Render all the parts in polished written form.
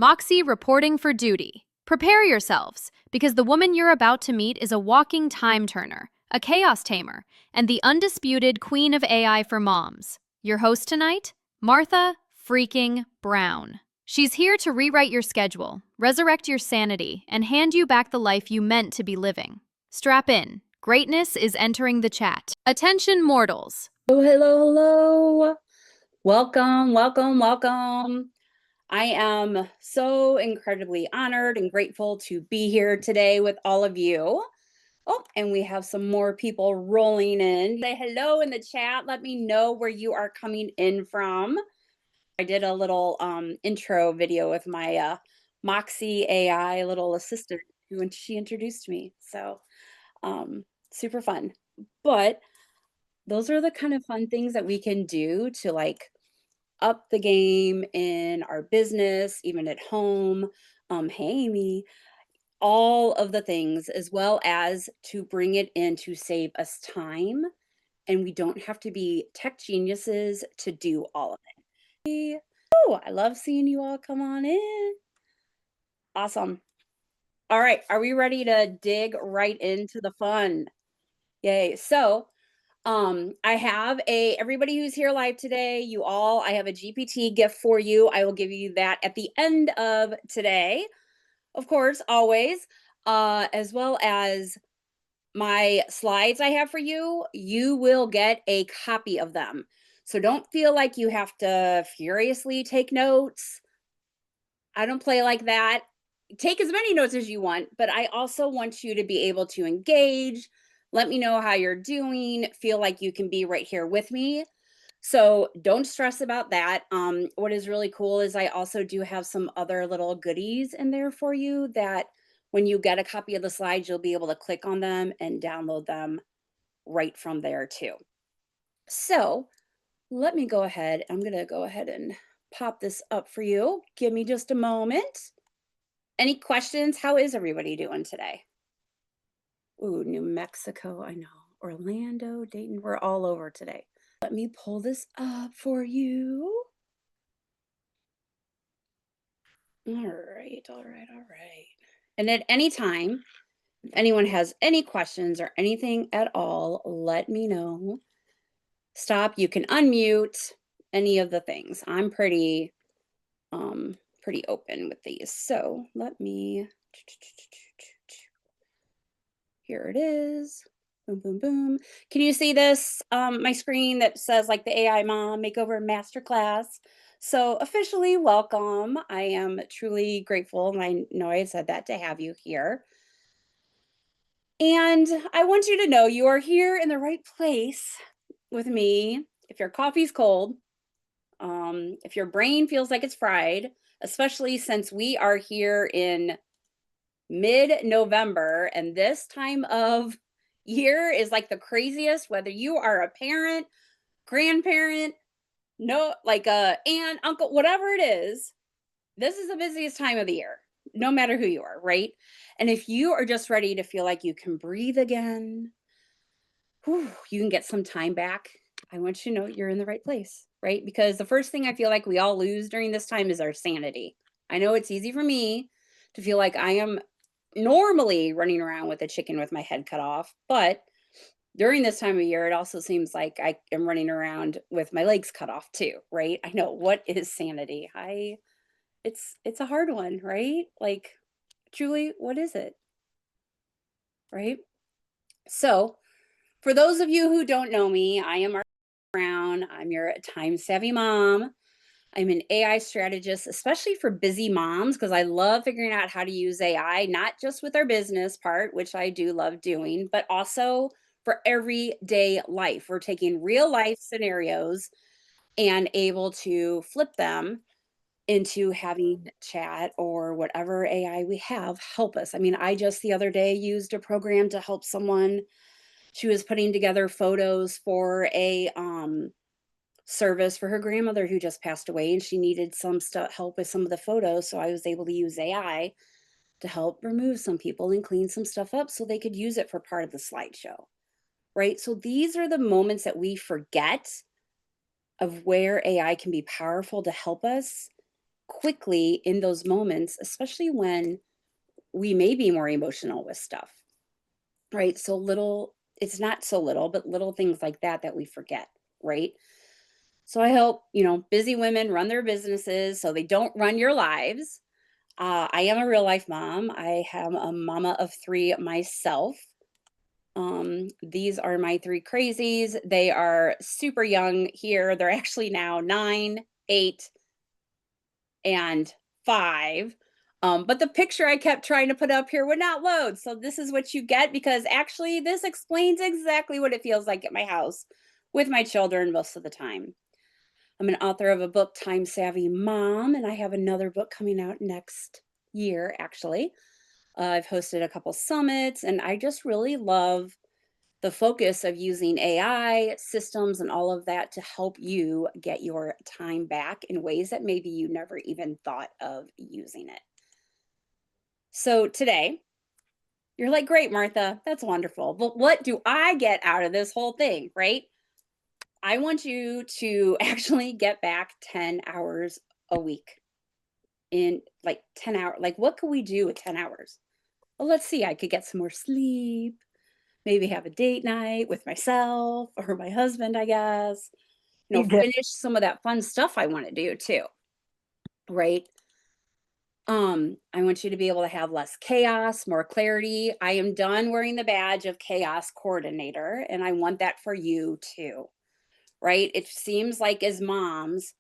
Moxie reporting for duty. Prepare yourselves, because the woman you're about to meet is a walking time turner, a chaos tamer, and the undisputed queen of AI for moms. Your host tonight? Martha freaking Brown. She's here to rewrite your schedule, resurrect your sanity, and hand you back the life you meant to be living. Strap in. Greatness is entering the chat. Attention, mortals. Oh, hello. Welcome, welcome, welcome. I am so incredibly honored and grateful to be here today with all of you. Oh, and we have some more people rolling in. Say hello in the chat. Let me know where you are coming in from. I did a little intro video with my Moxie AI little assistant when she introduced me. So super fun. But those are the kind of fun things that we can do to like up the game in our business, even at home. Hey, Amy, all of the things, as well as to bring it in to save us time. And we don't have to be tech geniuses to do all of it. Oh, I love seeing you all come on in. Awesome. All right. Are we ready to dig right into the fun? Yay. So, I have everybody who's here live today, I have a GPT gift for you. I will give you that at the end of today, of course, always, as well as my slides I have for you. You will get a copy of them. So don't feel like you have to furiously take notes. I don't play like that. Take as many notes as you want, but I also want you to be able to engage. Let me know how you're doing. Feel like you can be right here with me. So don't stress about that. What is really cool is I also do have some other little goodies in there for you that when you get a copy of the slides, you'll be able to click on them and download them right from there too. So let me go ahead. I'm going to go ahead and pop this up for you. Give me just a moment. Any questions? How is everybody doing today? Ooh, New Mexico, I know. Orlando, Dayton, we're all over today. Let me pull this up for you. All right, all right, all right. And at any time, if anyone has any questions or anything at all, let me know. Stop, you can unmute, any of the things. I'm pretty open with these. So let me, here it is. Boom, boom, boom. Can you see this? My screen that says like the AI Mom Makeover Masterclass. So officially welcome. I am truly grateful. And I know I said that to have you here. And I want you to know you are here in the right place with me. If your coffee's cold, if your brain feels like it's fried, especially since we are here in mid-November and this time of year is like the craziest, whether you are a parent, grandparent, no, like a aunt, uncle, whatever it is, this is the busiest time of the year, no matter who you are, right? And if you are just ready to feel like you can breathe again, you can get some time back. I want you to know you're in the right place, right? Because the first thing I feel like we all lose during this time is our sanity. I know it's easy for me to feel like I am normally running around with a chicken with my head cut off, but during this time of year, it also seems like I am running around with my legs cut off too, right? I know, what is sanity? It's a hard one, right? Like, truly, what is it? Right? So, for those of you who don't know me, I am Brown. I'm your time savvy mom. I'm an AI strategist, especially for busy moms, because I love figuring out how to use AI, not just with our business part, which I do love doing, but also for everyday life. We're taking real life scenarios and able to flip them into having chat or whatever AI we have help us. I mean, I just the other day used a program to help someone. She was putting together photos for a service for her grandmother who just passed away, and she needed some stuff help with some of the photos, so I was able to use AI to help remove some people and clean some stuff up so they could use it for part of the slideshow, right? So these are the moments that we forget of where AI can be powerful to help us quickly in those moments, especially when we may be more emotional with stuff, right? So little, it's not so little, but little things like that that we forget, right? So I help, busy women run their businesses so they don't run your lives. I am a real life mom. I am a mama of three myself. These are my three crazies. They are super young here. They're actually now 9, 8, and 5. But the picture I kept trying to put up here would not load. So this is what you get, because actually this explains exactly what it feels like at my house with my children most of the time. I'm an author of a book, Time Savvy Mom, and I have another book coming out next year, actually. I've hosted a couple summits, and I just really love the focus of using AI systems and all of that to help you get your time back in ways that maybe you never even thought of using it. So today, you're like, great, Martha, that's wonderful. But what do I get out of this whole thing, right? I want you to actually get back 10 hours a week in like 10 hours. Like, what could we do with 10 hours? Well, let's see. I could get some more sleep, maybe have a date night with myself or my husband, I guess, Good. finish some of that fun stuff I want to do too, right? I want you to be able to have less chaos, more clarity. I am done wearing the badge of chaos coordinator, and I want that for you too, right? It seems like as moms,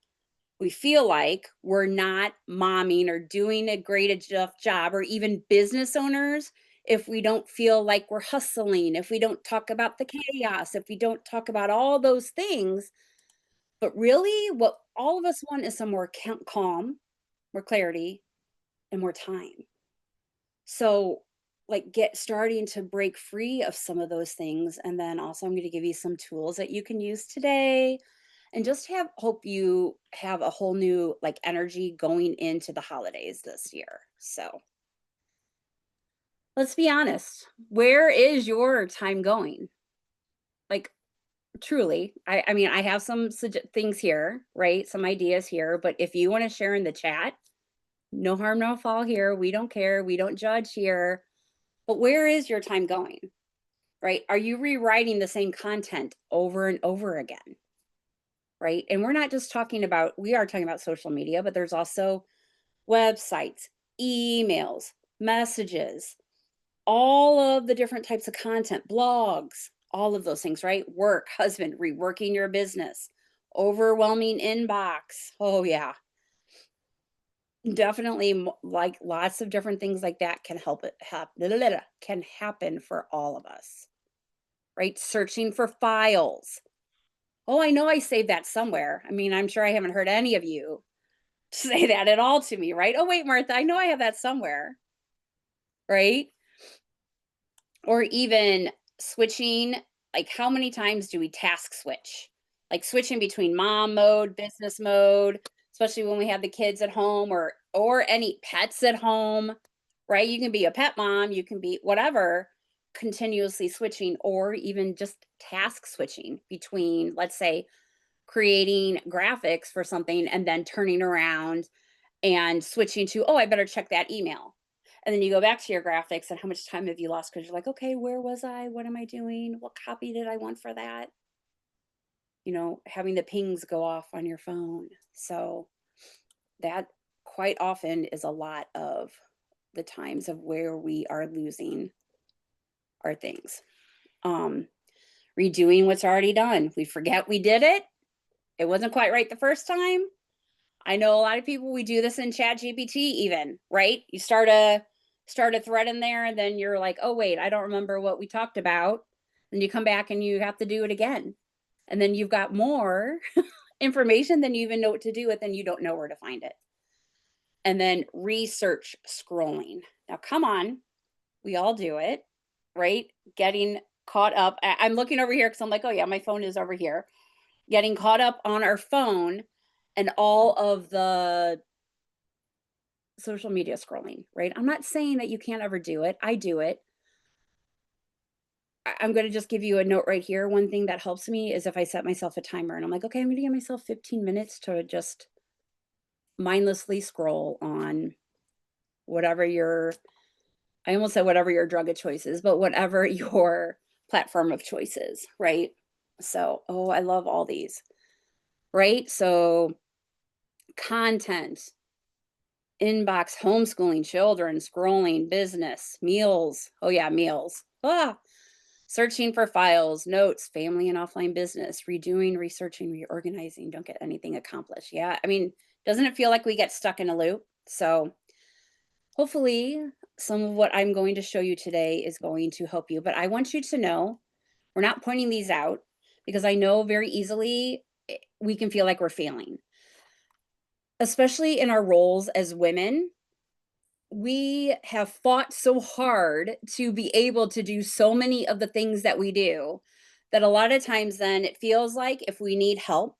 we feel like we're not momming or doing a great enough job, or even business owners, if we don't feel like we're hustling, if we don't talk about the chaos, if we don't talk about all those things. But really, what all of us want is some more calm, more clarity, and more time. So, like, get starting to break free of some of those things. And then also, I'm going to give you some tools that you can use today, and just hope you have a whole new like energy going into the holidays this year. So, let's be honest. Where is your time going? Like, truly, I mean, I have some things here, right? Some ideas here, but if you want to share in the chat, no harm, no foul here. We don't care. We don't judge here. But where is your time going? Right? Are you rewriting the same content over and over again? Right? And we're not just talking about, we are talking about social media, but there's also websites, emails, messages, all of the different types of content, blogs, all of those things, right? Work, husband, reworking your business, overwhelming inbox. Oh, yeah. Definitely, like lots of different things like that can can happen for all of us, right? Searching for files. Oh, I know I saved that somewhere. I mean, I'm sure I haven't heard any of you say that at all to me, right? Oh, wait, Martha, I know I have that somewhere, right? Or even switching, like how many times do we task switch? Like switching between mom mode, business mode, especially when we have the kids at home, or any pets at home, right? You can be a pet mom, you can be whatever, continuously switching, or even just task switching between, let's say, creating graphics for something and then turning around and switching to, oh, I better check that email. And then you go back to your graphics, and how much time have you lost? Because you're like, okay, where was I? What am I doing? What copy did I want for that? Having the pings go off on your phone. So that quite often is a lot of the times of where we are losing our things. Redoing what's already done. We forget we did it. It wasn't quite right the first time. I know a lot of people, we do this in ChatGPT even, right? You start a thread in there, and then you're like, oh wait, I don't remember what we talked about. Then you come back and you have to do it again. And then you've got more information than you even know what to do with, and you don't know where to find it. And then research scrolling. Now come on, we all do it, right? Getting caught up. I'm looking over here because I'm like, oh yeah, my phone is over here. Getting caught up on our phone and all of the social media scrolling, right? I'm not saying that you can't ever do it. I do it. I'm going to just give you a note right here. One thing that helps me is if I set myself a timer and I'm like, okay, I'm going to give myself 15 minutes to just mindlessly scroll on whatever your I almost said whatever your drug of choice is, but whatever your platform of choice is, right? So, oh, I love all these, right? So, content, inbox, homeschooling children, scrolling, business, meals. Oh, yeah, meals. Searching for files, notes, family and offline business, redoing, researching, reorganizing. Don't get anything accomplished. Yeah. I mean, doesn't it feel like we get stuck in a loop? So, hopefully, some of what I'm going to show you today is going to help you. But I want you to know we're not pointing these out because I know very easily we can feel like we're failing, especially in our roles as women. We have fought so hard to be able to do so many of the things that we do that a lot of times then it feels like if we need help,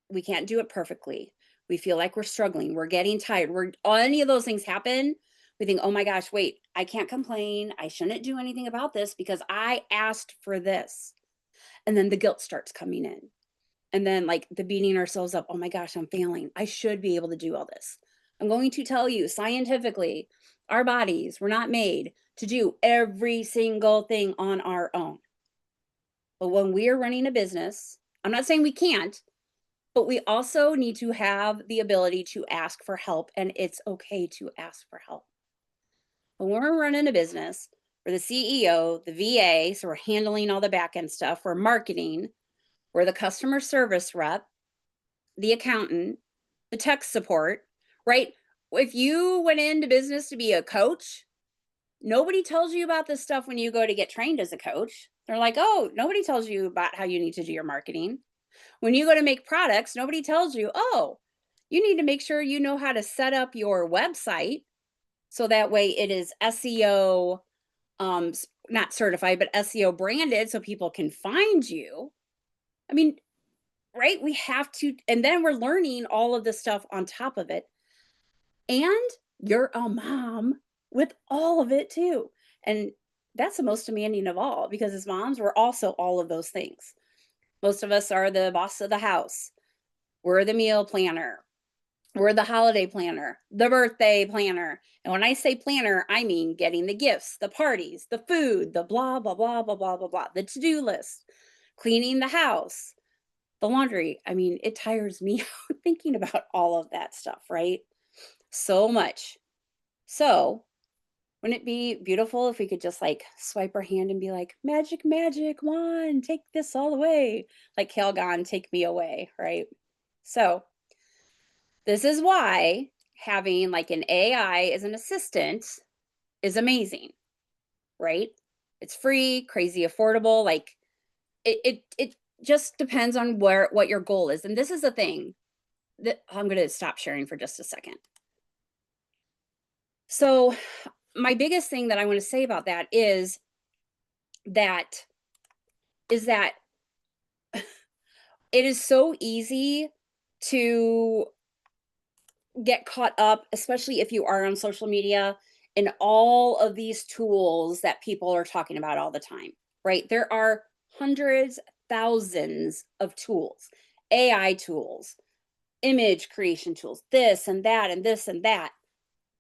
we can't do it perfectly. We feel like we're struggling, we're getting tired, we're any of those things happen, we think, "Oh my gosh, wait, I can't complain. I shouldn't do anything about this because I asked for this." And then the guilt starts coming in. And then like the beating ourselves up, "Oh my gosh, I'm failing. I should be able to do all this." I'm going to tell you scientifically, our bodies were not made to do every single thing on our own. But when we are running a business, I'm not saying we can't, but we also need to have the ability to ask for help, and it's okay to ask for help. But when we're running a business, we're the CEO, the VA, so we're handling all the back end stuff, we're marketing, we're the customer service rep, the accountant, the tech support, right? If you went into business to be a coach, nobody tells you about this stuff when you go to get trained as a coach. They're like, "Oh, nobody tells you about how you need to do your marketing." When you go to make products, nobody tells you, "Oh, you need to make sure you know how to set up your website so that way it is SEO not certified, but SEO branded so people can find you." I mean, right? We have to, and then we're learning all of this stuff on top of it. And you're a mom with all of it too. And that's the most demanding of all because as moms, we're also all of those things. Most of us are the boss of the house. We're the meal planner. We're the holiday planner, the birthday planner. And when I say planner, I mean getting the gifts, the parties, the food, the blah, blah, blah, blah, blah, blah, blah, the to do list, cleaning the house, the laundry. I mean, it tires me out thinking about all of that stuff, right? So much. So, wouldn't it be beautiful if we could just like swipe our hand and be like, "Magic, magic, wand, take this all away." Like Calgon, take me away, right? So, this is why having like an AI as an assistant is amazing, right? It's free, crazy affordable. Like it just depends on where what your goal is. And this is the thing that I'm going to stop sharing for just a second. So, my biggest thing that I want to say about that that that it is so easy to get caught up, especially if you are on social media, in all of these tools that people are talking about all the time, right? There are hundreds, thousands of tools, AI tools, image creation tools, this and that, and this and that,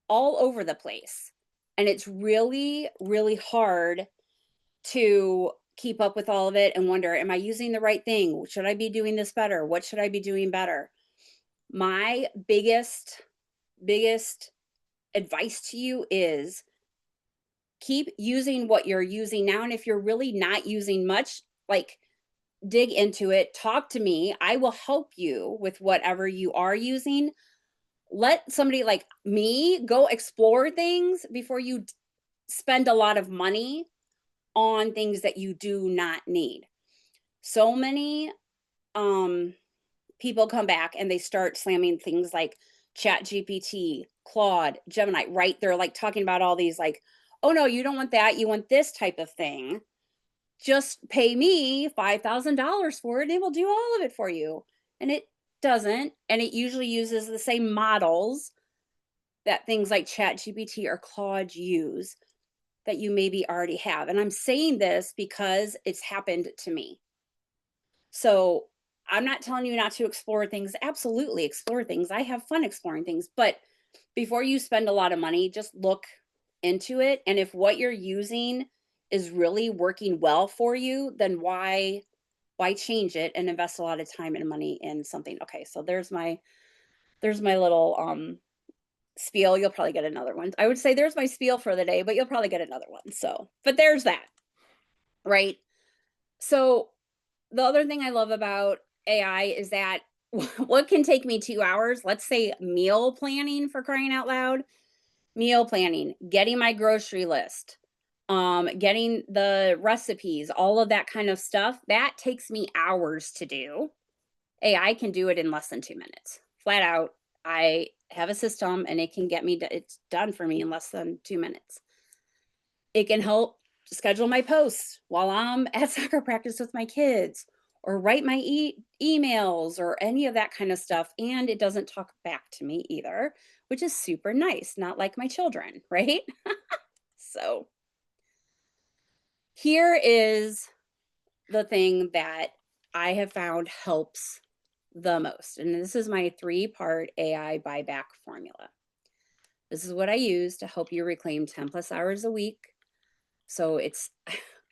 all over the place. And it's really, really hard to keep up with all of it and wonder, am I using the right thing? Should I be doing this better? What should I be doing better? My biggest advice to you is keep using what you're using now. And if you're really not using much, like dig into it, talk to me. I will help you with whatever you are using. Let somebody like me go explore things before you spend a lot of money on things that you do not need. So many um people come back and they start slamming things like ChatGPT, Claude, Gemini, right? They're like talking about all these like, "Oh no, you don't want that. You want this type of thing. Just pay me $5,000 for it and it will do all of it for you." And it doesn't, and it usually uses the same models that things like ChatGPT or Claude use that you maybe already have. And I'm saying this because it's happened to me. So I'm not telling you not to explore things. Absolutely explore things. I have fun exploring things. But before you spend a lot of money, just look into it. And if what you're using is really working well for you, then why change it and invest a lot of time and money in something? Okay, so there's my little spiel. You'll probably get another one. I would say there's my spiel for the day, but you'll probably get another one. So, but there's that, right? So, the other thing I love about AI is that what can take me 2 hours, let's say meal planning, for crying out loud, meal planning, getting my grocery list, getting the recipes, all of that kind of stuff, that takes me hours to do. AI can do it in less than 2 minutes. Flat out, I have a system and it can get me it's done for me in less than 2 minutes. It can help schedule my posts while I'm at soccer practice with my kids or write my emails or any of that kind of stuff, and it doesn't talk back to me either, which is super nice, not like my children, right? So, here is the thing that I have found helps the most. And this is my 3-part AI buyback formula. This is what I use to help you reclaim 10 plus hours a week. So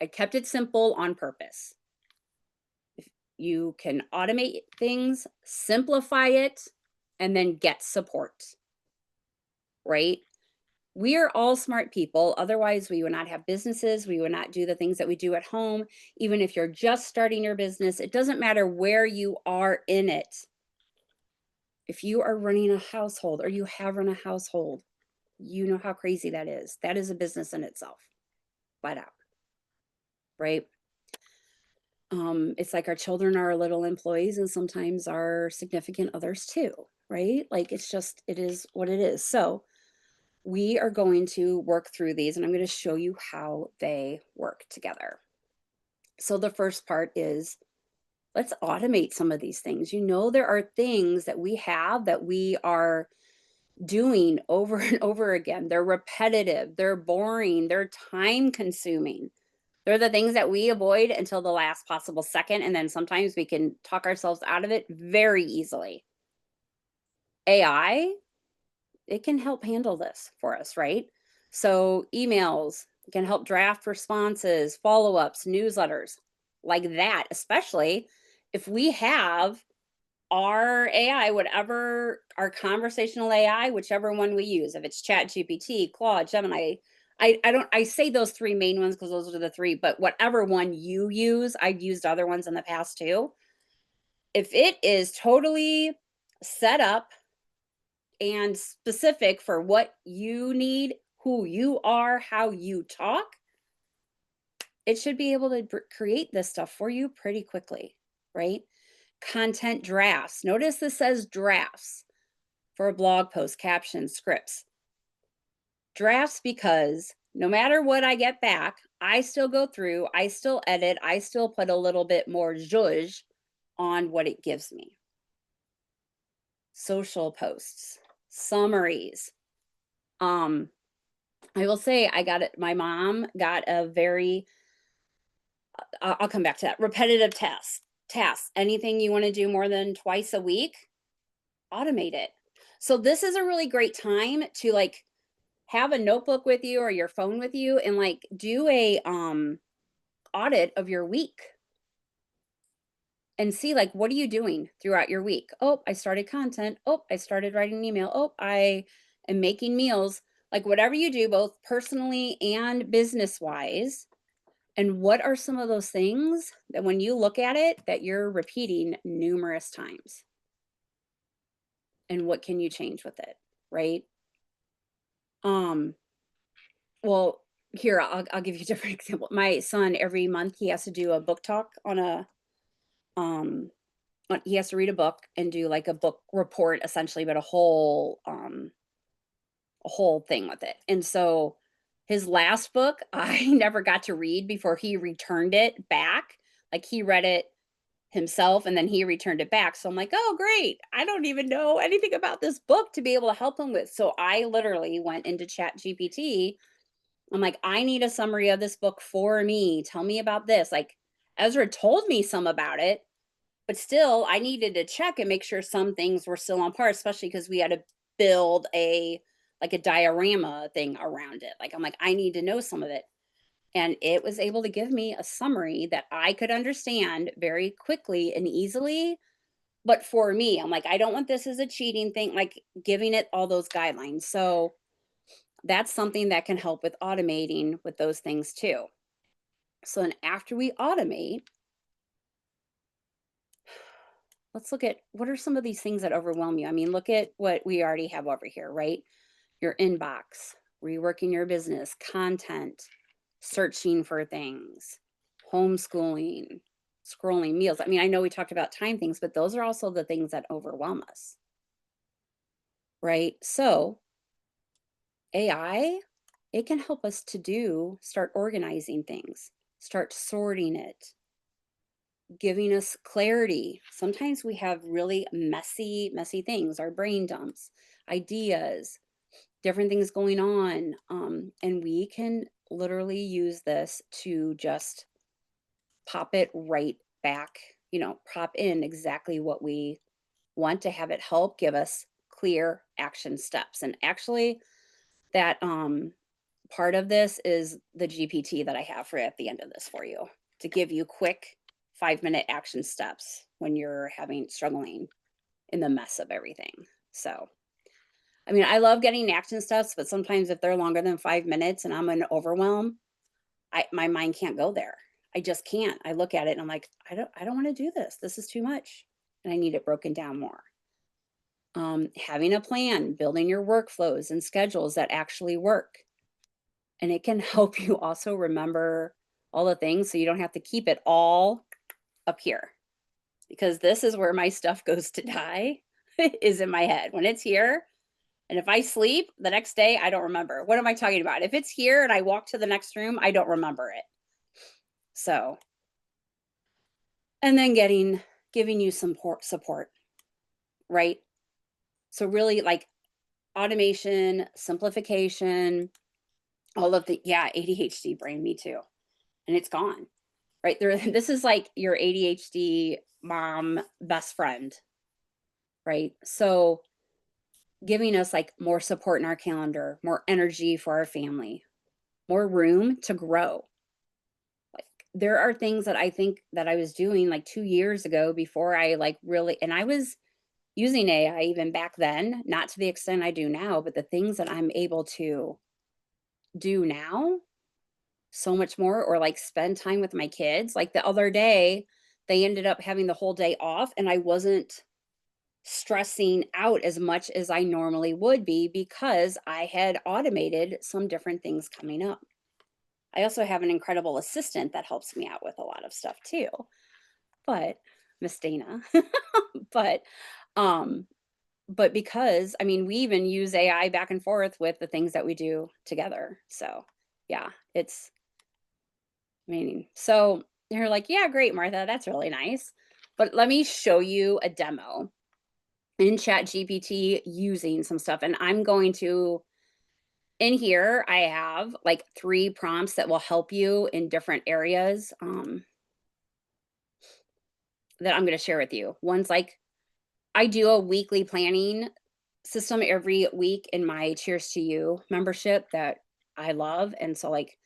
I kept it simple on purpose. If you can automate things, simplify it, and then get support, right? We are all smart people. Otherwise, we would not have businesses. We would not do the things that we do at home. Even if you're just starting your business, it doesn't matter where you are in it. If you are running a household or you have run a household, you know how crazy that is. That is a business in itself, flat out, right? It's like our children are our little employees and sometimes our significant others too, right? Like it is what it is. So we are going to work through these and I'm going to show you how they work together. So the first part is let's automate some of these things. There are things that we have that we are doing over and over again. They're repetitive, they're boring, they're time consuming. They're the things that we avoid until the last possible second. And then sometimes we can talk ourselves out of it very easily. AI, it can help handle this for us, right? So, emails can help draft responses, follow ups, newsletters, like that, especially if we have our AI, whatever our conversational AI, whichever one we use, if it's ChatGPT, Claude, Gemini, I say those 3 main ones because those are the 3, but whatever one you use, I've used other ones in the past too. If it is totally set up and specific for what you need, who you are, how you talk, it should be able to create this stuff for you pretty quickly, right? Content drafts. Notice this says drafts for a blog post, captions, scripts. Drafts because no matter what I get back, I still go through, I still edit, I still put a little bit more zhuzh on what it gives me. Social posts, summaries. I will say my mom got a very, I'll come back to that, repetitive tasks. Anything you want to do more than twice a week, automate it. So this is a really great time to have a notebook with you or your phone with you and do a audit of your week and see what are you doing throughout your week. Oh, I started content. Oh, I started writing an email. Oh, I am making meals. Whatever you do both personally and business wise, and what are some of those things that when you look at it that you're repeating numerous times? And what can you change with it, right? Um well, here I'll give you a different example. My son every month he has to do a book talk on um he has to read a book and do a book report essentially, but a whole thing with it. And so his last book I never got to read before he returned it back. He read it himself and then he returned it back. So I'm like, "Oh, great. I don't even know anything about this book to be able to help him with." So I literally went into ChatGPT. I'm like, "I need a summary of this book for me. Tell me about this." Ezra told me some about it, But still, I needed to check and make sure some things were still on par, especially because we had to build a diorama thing around it. Like, I'm like, I need to know some of it. And it was able to give me a summary that I could understand very quickly and easily. But for me, I'm like, I don't want this as a cheating thing, like giving it all those guidelines. So that's something that can help with automating with those things too. So then after we automate, let's look at what are some of these things that overwhelm you. I mean, look at what we already have over here, right? Your inbox, reworking your business, content, searching for things, homeschooling, scrolling, meals. I mean, I know we talked about time things, but those are also the things that overwhelm us, right? So AI, it can help us start organizing things, start sorting it, giving us clarity. Sometimes we have really messy things, our brain dumps, ideas, different things going on. And we can literally use this to just pop it right back, pop in exactly what we want to have it help give us clear action steps. And actually, that part of this is the GPT that I have for at the end of this for you to give you quick 5-minute action steps when you're struggling in the mess of everything. So, I mean, I love getting action steps, but sometimes if they're longer than 5 minutes and I'm in overwhelm, my mind can't go there. I just can't. I look at it and I'm like, I don't want to do this. This is too much. And I need it broken down more. Having a plan, building your workflows and schedules that actually work. And it can help you also remember all the things so you don't have to keep it all up here. Because this is where my stuff goes to die is in my head. When it's here, and if I sleep the next day, I don't remember. What am I talking about? If it's here and I walk to the next room, I don't remember it. So, and then giving you some support, right? So really like automation, simplification, all of the ADHD brain, me too. And it's gone. Right there. This is like your ADHD mom best friend, right? So giving us like more support in our calendar, more energy for our family, more room to grow. Like there are things that I think that I was doing like 2 years ago before I like really, and I was using AI even back then, not to the extent I do now, but the things that I'm able to do now so much more, or like spend time with my kids. Like the other day, they ended up having the whole day off and I wasn't stressing out as much as I normally would be because I had automated some different things coming up. I also have an incredible assistant that helps me out with a lot of stuff too. But Miss Dana, but um but because I mean we even use AI back and forth with the things that we do together. So, yeah, it's meaning. So you're like, yeah, great, Martha. That's really nice. But let me show you a demo in ChatGPT using some stuff. And I'm going to, in here, I have like 3 prompts that will help you in different areas that I'm going to share with you. One's like, I do a weekly planning system every week in my Cheers to You membership that I love. And so, like,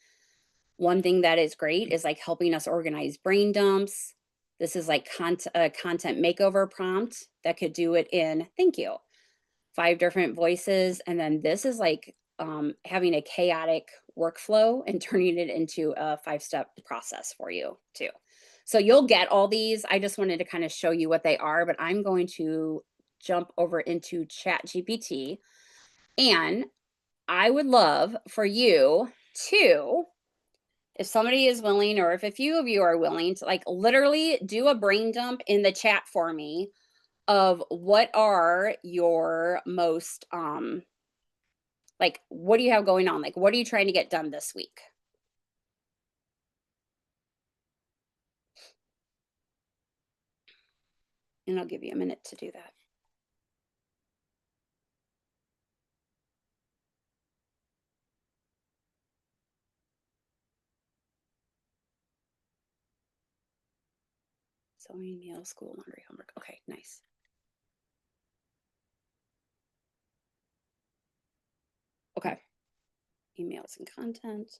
one thing that is great is like helping us organize brain dumps. This is like a content makeover prompt that could do it in, thank you, 5 different voices. And then this is like having a chaotic workflow and turning it into a 5-step process for you too. So you'll get all these. I just wanted to kind of show you what they are, but I'm going to jump over into Chat GPT. And I would love for you to, if somebody is willing, or if a few of you are willing to like literally do a brain dump in the chat for me of what are your most like what do you have going on? Like what are you trying to get done this week? And I'll give you a minute to do that. Sewing, meal, school, laundry, homework. Okay, nice. Okay. Emails and content.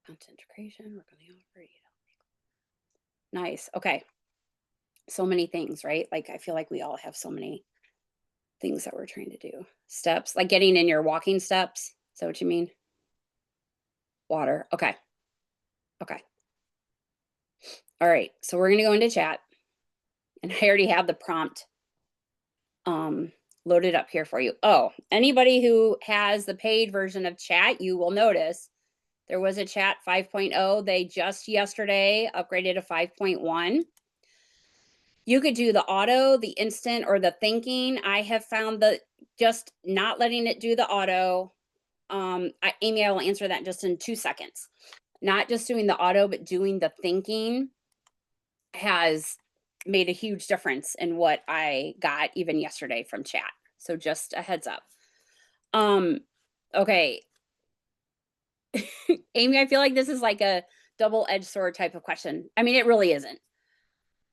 Content creation, work on the offer. Nice. Okay. So many things, right? Like I feel like we all have so many things that we're trying to do. Steps, like getting in your walking steps. Is that what you mean? Water. Okay. Okay. All right. So we're going to go into chat, and I already have the prompt loaded up here for you. Oh, anybody who has the paid version of chat, you will notice there was a chat 5.0. They just yesterday upgraded to 5.1. You could do the auto, the instant, or the thinking. I have found that just not letting it do the auto. Amy, I will answer that just in 2 seconds. Not just doing the auto, but doing the thinking has made a huge difference in what I got even yesterday from chat. So just a heads up. Okay. Amy, I feel like this is like a double-edged sword type of question. I mean, it really isn't.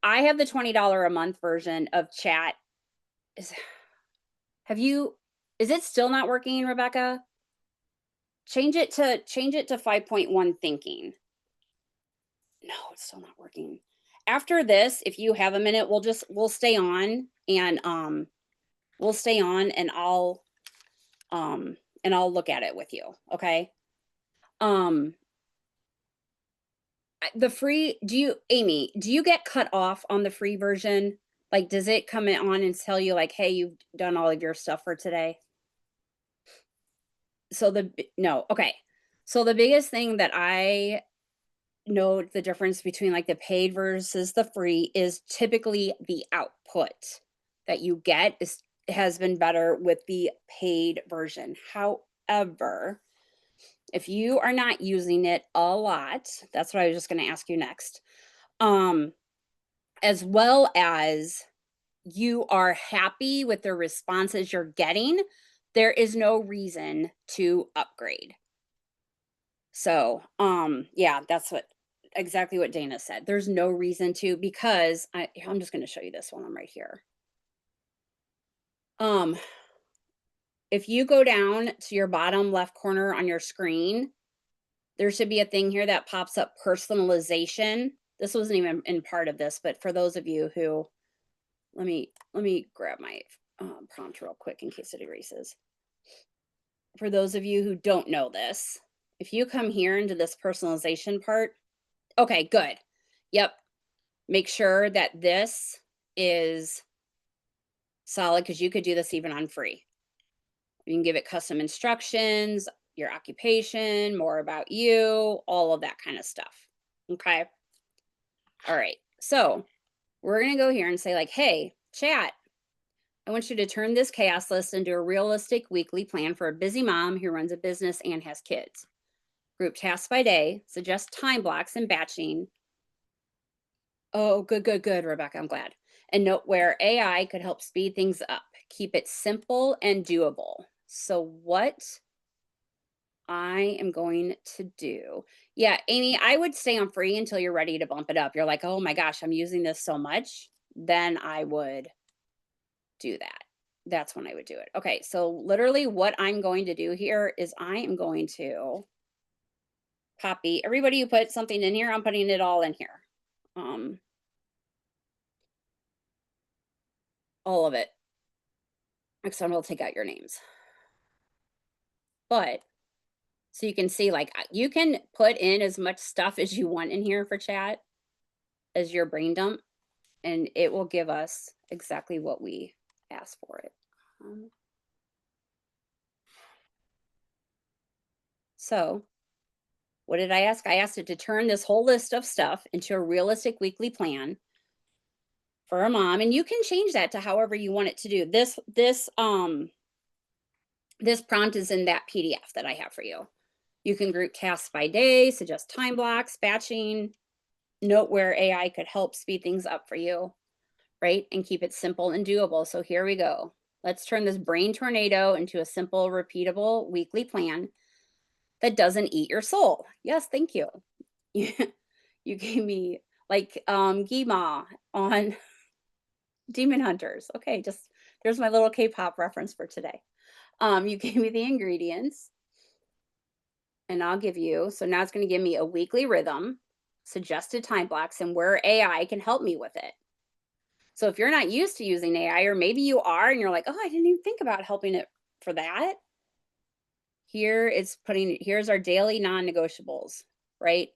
I have the $20 a month version of chat. Is it still not working, Rebecca? Change it to 5.1 thinking. No, it's still not working. After this, if you have a minute, we'll stay on and I'll look at it with you, okay? The free, Amy, do you get cut off on the free version? Like, does it come on and tell you like, hey, you've done all of your stuff for today? No, okay. So the biggest thing that I know the difference between like the paid versus the free is typically the output that you get has been better with the paid version. However, if you are not using it a lot, that's what I was just going to ask you next. As well as you are happy with the responses you're getting, there is no reason to upgrade. So, yeah, that's exactly what Dana said. There's no reason to, because I'm just going to show you this one. I'm right here. If you go down to your bottom left corner on your screen, there should be a thing here that pops up personalization. This wasn't even in part of this, but for those of you who, let me grab my prompt real quick in case it erases. For those of you who don't know this, if you come here into this personalization part, okay, good. Yep. Make sure that this is solid because you could do this even on free. You can give it custom instructions, your occupation, more about you, all of that kind of stuff. Okay. All right. So we're going to go here and say like, hey, chat, I want you to turn this chaos list into a realistic weekly plan for a busy mom who runs a business and has kids. Group tasks by day, suggest time blocks and batching. Oh, good, Rebecca. I'm glad. And note where AI could help speed things up. Keep it simple and doable. So what I am going to do. Yeah, Amy, I would stay on free until you're ready to bump it up. You're like, oh my gosh, I'm using this so much. Then I would do that. That's when I would do it. Okay, so literally what I'm going to do here is I am going to copy everybody who put something in here. I'm putting it all in here. All of it. Next time I'll take out your names. But so you can see, like, you can put in as much stuff as you want in here for chat as your brain dump, and it will give us exactly what we asked for it. So what did I ask? I asked it to turn this whole list of stuff into a realistic weekly plan for a mom, and you can change that to however you want it to do. This prompt is in that PDF that I have for you. You can group tasks by day, suggest time blocks, batching, note where AI could help speed things up for you, right? And keep it simple and doable. So here we go. Let's turn this brain tornado into a simple, repeatable weekly plan that doesn't eat your soul. Yes, thank you. You gave me like Gima on Demon Hunters. Okay, just there's my little K-pop reference for today. You gave me the ingredients, and I'll give you. So now it's going to give me a weekly rhythm, suggested time blocks, and where AI can help me with it. So if you're not used to using AI, or maybe you are, and you're like, oh, I didn't even think about helping it for that. Here's our daily non-negotiables, right?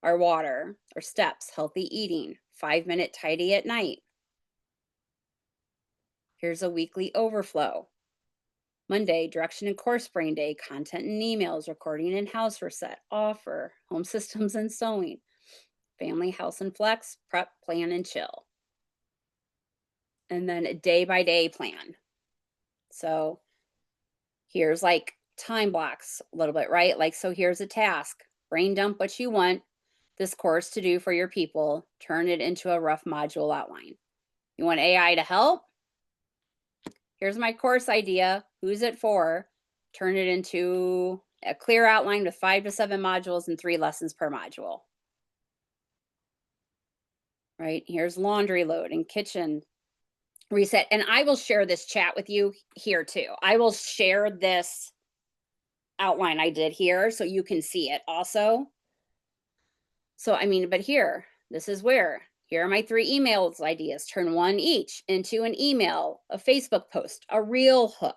Our water, our steps, healthy eating, 5-minute tidy at night. Here's a weekly overflow. Monday, direction and course brain day, content and emails, recording and house reset, offer, home systems and sewing, family, house and flex, prep, plan, and chill. And then a day by day plan. So here's like time blocks a little bit, right? Like, so here's a task, brain dump what you want this course to do for your people, turn it into a rough module outline. You want AI to help? Here's my course idea. Who's it for? Turn it into a clear outline with 5 to 7 modules and 3 lessons per module. Right? Here's laundry load and kitchen reset. And I will share this chat with you here too. I will share this outline I did here so you can see it also. So, I mean, but this is here are my 3 emails ideas. Turn one each into an email, a Facebook post, a reel hook.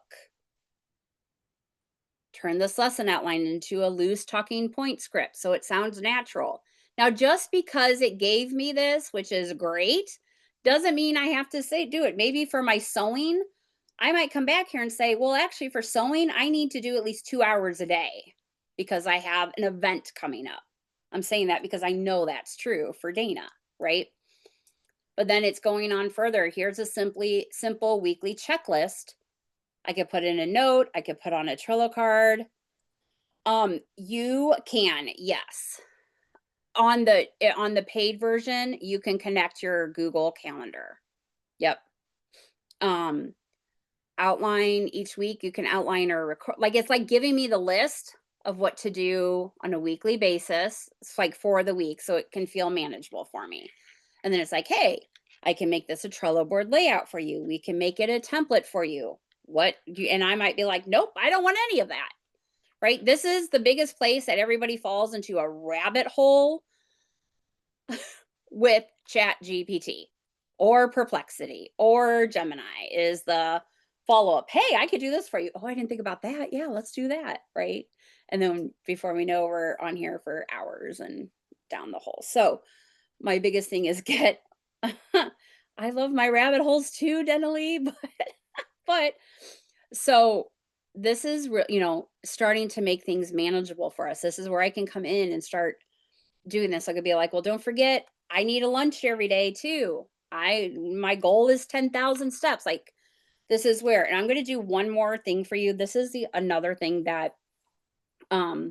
Turn this lesson outline into a loose talking point script so it sounds natural. Now, just because it gave me this, which is great, doesn't mean I have to do it. Maybe for my sewing, I might come back here and say, well, actually, for sewing, I need to do at least 2 hours a day because I have an event coming up. I'm saying that because I know that's true for Dana, right? But then it's going on further. Here's a simple weekly checklist. I could put in a note. I could put on a Trello card. You can, yes. On the paid version, you can connect your Google Calendar. Yep. Outline each week. You can outline or record. Like, it's like giving me the list of what to do on a weekly basis. It's like for the week, so it can feel manageable for me. And then it's like, hey, I can make this a Trello board layout for you. We can make it a template for you. And I might be like, nope, I don't want any of that. Right? This is the biggest place that everybody falls into a rabbit hole with ChatGPT or Perplexity or Gemini is the follow-up. Hey, I could do this for you. Oh, I didn't think about that. Yeah, let's do that. Right. And then before we know, we're on here for hours and down the hole. So my biggest thing is I love my rabbit holes too, Denali, but so this is starting to make things manageable for us. This is where I can come in and start doing this. I could be like, well, don't forget, I need a lunch every day too. My goal is 10,000 steps. Like, this is where, and I'm going to do one more thing for you. This is another thing that I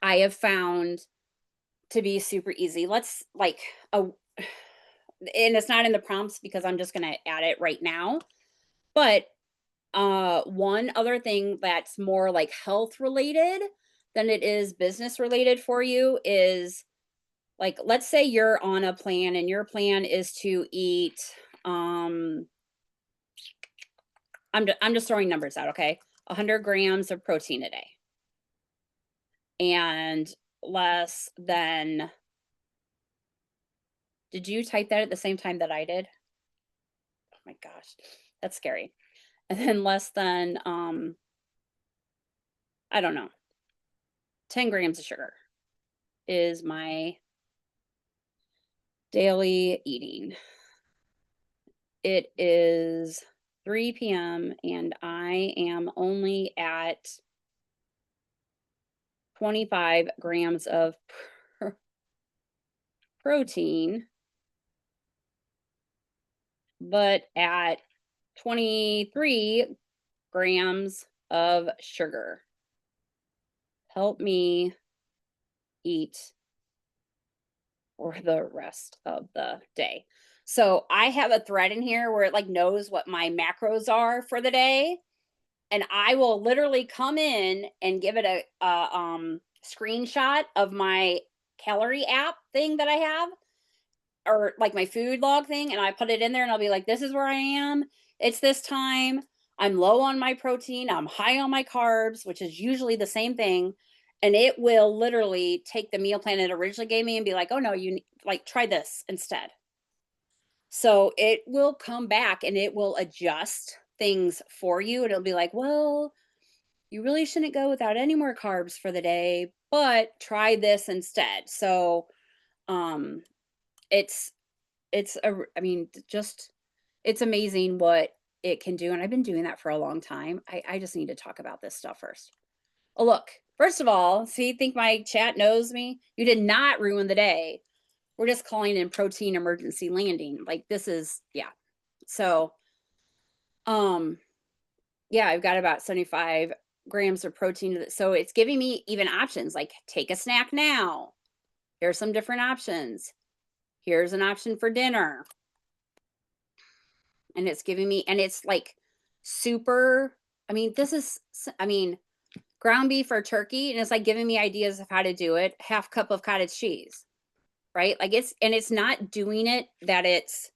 have found to be super easy. Let's like and it's not in the prompts because I'm just going to add it right now. But one other thing that's more like health related than it is business related for you is, like, let's say you're on a plan and your plan is to eat I'm just throwing numbers out, okay? 100 grams of protein a day and less than, did you type that at the same time that I did? Oh my gosh, that's scary. And then less than I don't know, 10 grams of sugar is my daily eating. It is 3 p.m. and I am only at 25 grams of protein, but at 23 grams of sugar. Help me eat for the rest of the day. So I have a thread in here where it like knows what my macros are for the day. And I will literally come in and give it a screenshot of my calorie app thing that I have. or like my food log thing, and I put it in there and I'll be like, this is where I am. It's this time. I'm low on my protein. I'm high on my carbs, which is usually the same thing. And it will literally take the meal plan it originally gave me and be like, oh no, like try this instead. So it will come back and it will adjust things for you. And it'll be like, well, you really shouldn't go without any more carbs for the day, but try this instead. So um it's I mean, just it's amazing what it can do. And I've been doing that for a long time. I just need to talk about this stuff first. Oh, look, first of all, see, think my chat knows me? You did not ruin the day. We're just calling in protein emergency landing. Like this is, yeah. So, yeah, I've got about 75 grams of protein. So it's giving me even options like take a snack now. Here's some different options. Here's an option for dinner. And it's giving me, and it's like super, I mean, ground beef or turkey. And it's like giving me ideas of how to do it. Half cup of cottage cheese, right? Like it's not doing it that it's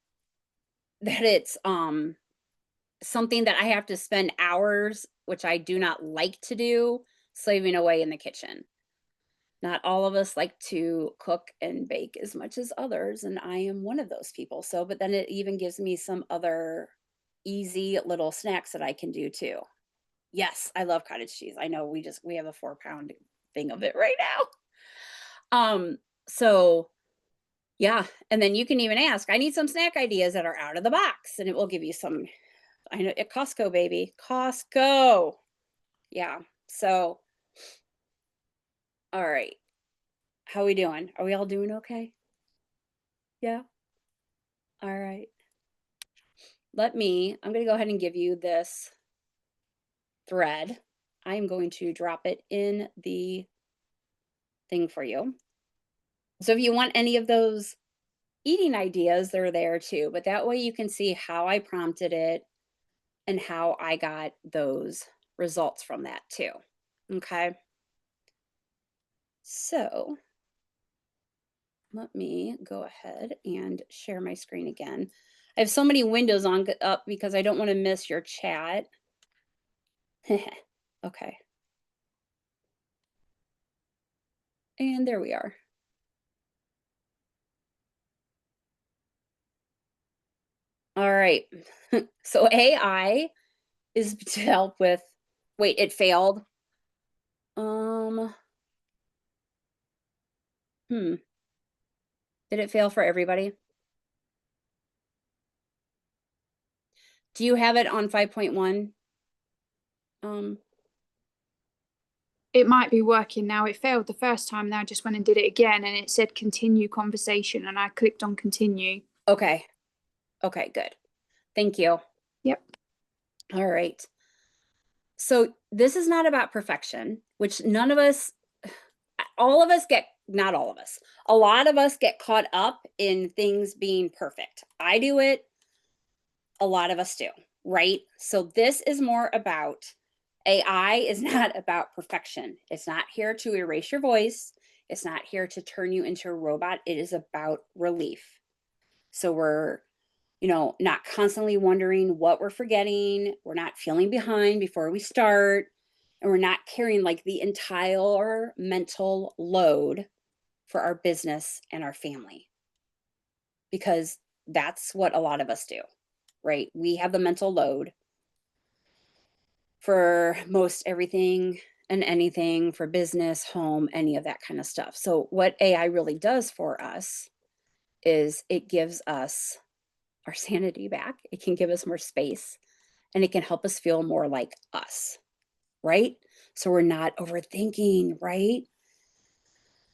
something that I have to spend hours, which I do not like to do, slaving away in the kitchen. Not all of us like to cook and bake as much as others, and I am one of those people. So, but then it even gives me some other easy little snacks that I can do too. Yes, I love cottage cheese. I know we have a 4-pound thing of it right now. So yeah, and then you can even ask, I need some snack ideas that are out of the box, and it will give you some. I know at Costco, baby. Costco. Yeah. So, all right. How we doing? Are we all doing okay? Yeah. All right. I'm going to go ahead and give you this thread. I am going to drop it in the thing for you. So if you want any of those eating ideas, they're there too. But that way you can see how I prompted it and how I got those results from that too. Okay. So let me go ahead and share my screen again. I have so many windows up because I don't want to miss your chat. Okay. And there we are. All right. So AI is to help with, wait, it failed. Did it fail for everybody? Do you have it on 5.1? It might be working now. It failed the first time. Now I just went and did it again and it said continue conversation and I clicked on continue. Okay. Okay, good. Thank you. Yep. All right. So this is not about perfection, which not all of us get a lot of us get caught up in things being perfect. I do it. A lot of us do, right? So this is more about AI is not about perfection. It's not here to erase your voice. It's not here to turn you into a robot. It is about relief. So we're, not constantly wondering what we're forgetting. We're not feeling behind before we start. And we're not carrying like the entire mental load for our business and our family. Because that's what a lot of us do, right? We have the mental load for most everything and anything for business, home, any of that kind of stuff. So what AI really does for us is it gives us our sanity back. It can give us more space and it can help us feel more like us, right? So we're not overthinking, right?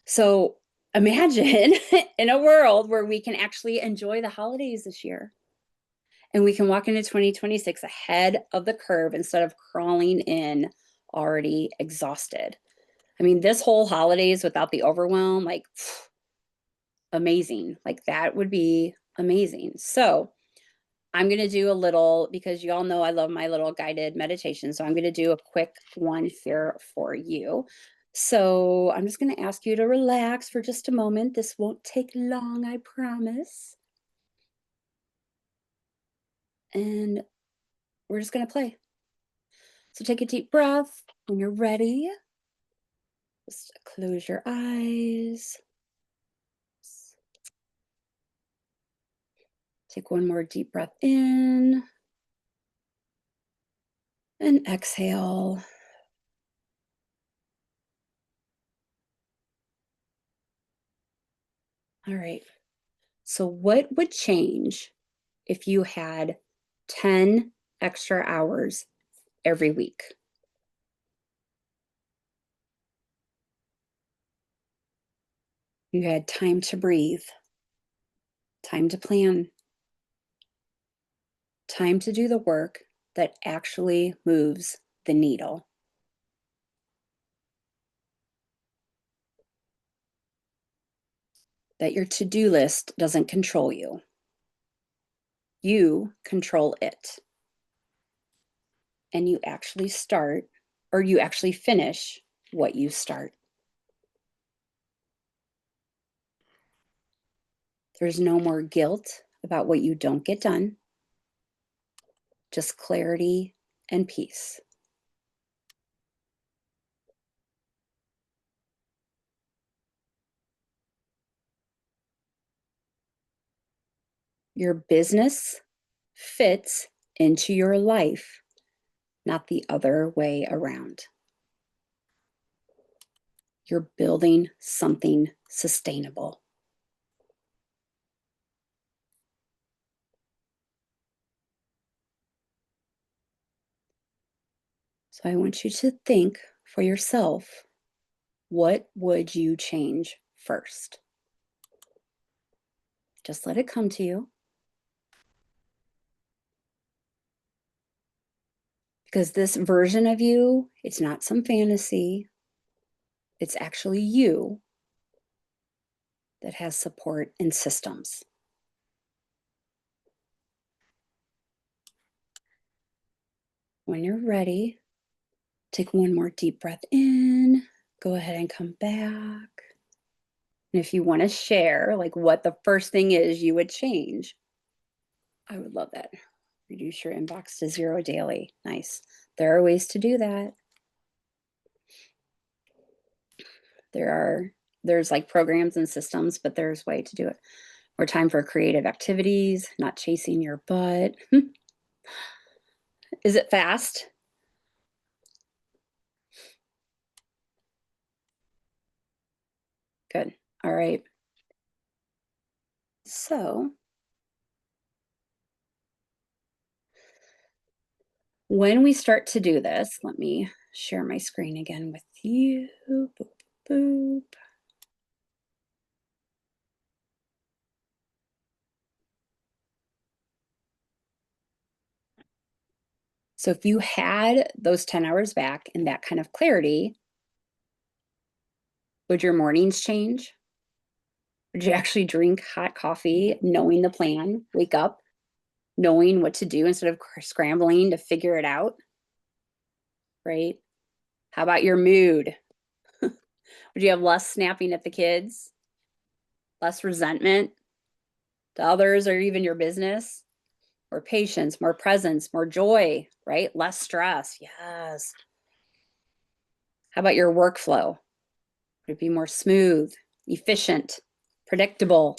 So imagine in a world where we can actually enjoy the holidays this year and we can walk into 2026 ahead of the curve instead of crawling in already exhausted. I mean, this whole holidays without the overwhelm, like amazing. Like that would be amazing. So I'm going to do a little, because you all know I love my little guided meditation. So I'm going to do a quick one here for you. So I'm just going to ask you to relax for just a moment. This won't take long, I promise. And we're just going to play. So take a deep breath. When you're ready, just close your eyes. Take one more deep breath in and exhale. All right. So what would change if you had 10 extra hours every week? You had time to breathe, time to plan, time to do the work that actually moves the needle. That your to-do list doesn't control you. You control it. And you actually start, or you actually finish what you start. There's no more guilt about what you don't get done, just clarity and peace. Your business fits into your life, not the other way around. You're building something sustainable. So I want you to think for yourself, what would you change first? Just let it come to you. Because this version of you, it's not some fantasy. It's actually you that has support and systems. When you're ready, take one more deep breath in. Go ahead and come back. And if you want to share, like what the first thing is you would change, I would love that. Reduce your inbox to 0 daily. Nice. There are ways to do that. There's like programs and systems, but there's a way to do it. More time for creative activities, not chasing your butt. Is it fast? Good. All right. So when we start to do this, let me share my screen again with you. Boop, boop. So if you had those 10 hours back and that kind of clarity, would your mornings change? Would you actually drink hot coffee, knowing the plan, wake up, knowing what to do instead of scrambling to figure it out? Right? How about your mood? Would you have less snapping at the kids? Less resentment to others or even your business? More patience, more presence, more joy, right? Less stress. Yes. How about your workflow? Would it be more smooth, efficient, predictable?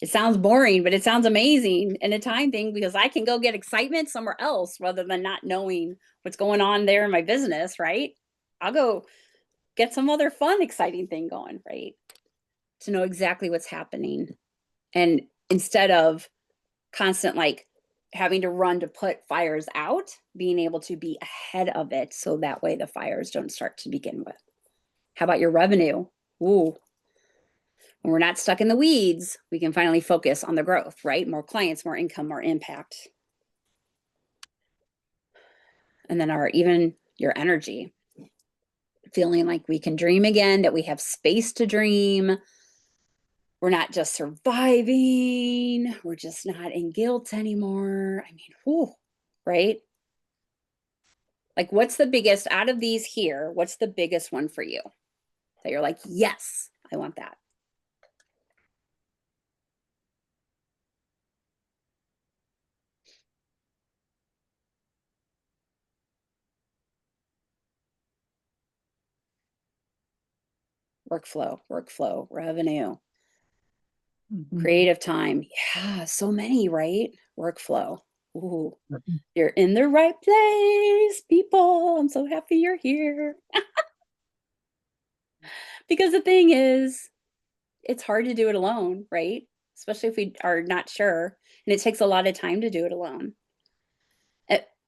It sounds boring, but it sounds amazing and a time thing because I can go get excitement somewhere else rather than not knowing what's going on there in my business, right? I'll go get some other fun, exciting thing going, right? To know exactly what's happening. And instead of constant like having to run to put fires out, being able to be ahead of it so that way the fires don't start to begin with. How about your revenue? Ooh. When we're not stuck in the weeds, we can finally focus on the growth, right? More clients, more income, more impact. And then even your energy. Feeling like we can dream again, that we have space to dream. We're not just surviving. We're just not in guilt anymore. I mean, whew, right? Like, what's the biggest out of these here? What's the biggest one for you that you're like, yes, I want that? Workflow, revenue, creative time. Yeah, so many, right? Workflow. Ooh, you're in the right place, people. I'm so happy you're here. Because the thing is, it's hard to do it alone, right? Especially if we are not sure. And it takes a lot of time to do it alone.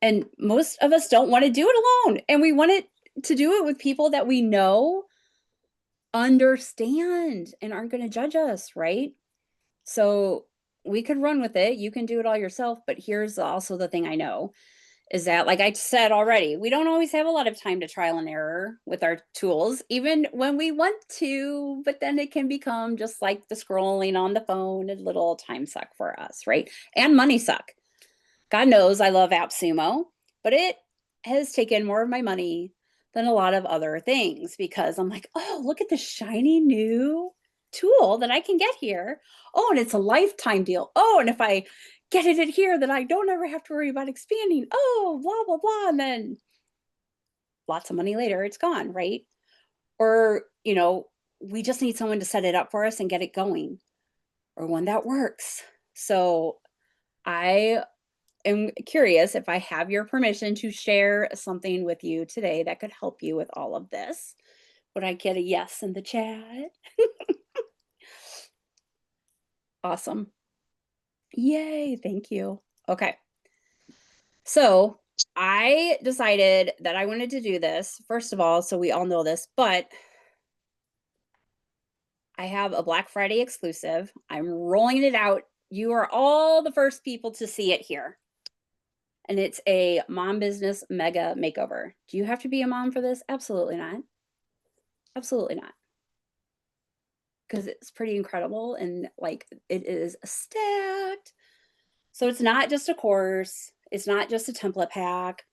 And most of us don't want to do it alone. And we want it to do it with people that we know understand and aren't going to judge us, right? So we could run with it. You can do it all yourself. But here's also the thing I know is that, like I said already, we don't always have a lot of time to trial and error with our tools, even when we want to. But then it can become just like the scrolling on the phone, a little time suck for us, right? And money suck. God knows I love AppSumo, but it has taken more of my money than a lot of other things because I'm like, oh, look at the shiny new tool that I can get here. Oh, and it's a lifetime deal. Oh, and if I get it in here, then I don't ever have to worry about expanding. Oh, blah, blah, blah. And then lots of money later, it's gone, right? Or, we just need someone to set it up for us and get it going, or one that works. So I am curious if I have your permission to share something with you today that could help you with all of this. Would I get a yes in the chat? Awesome. Yay, thank you. Okay. So I decided that I wanted to do this, first of all, so we all know this, but I have a Black Friday exclusive. I'm rolling it out. You are all the first people to see it here. And it's a Mom Business Mega Makeover. Do you have to be a mom for this? Absolutely not. Absolutely not. Because it's pretty incredible and like it is stacked. So it's not just a course, it's not just a template pack.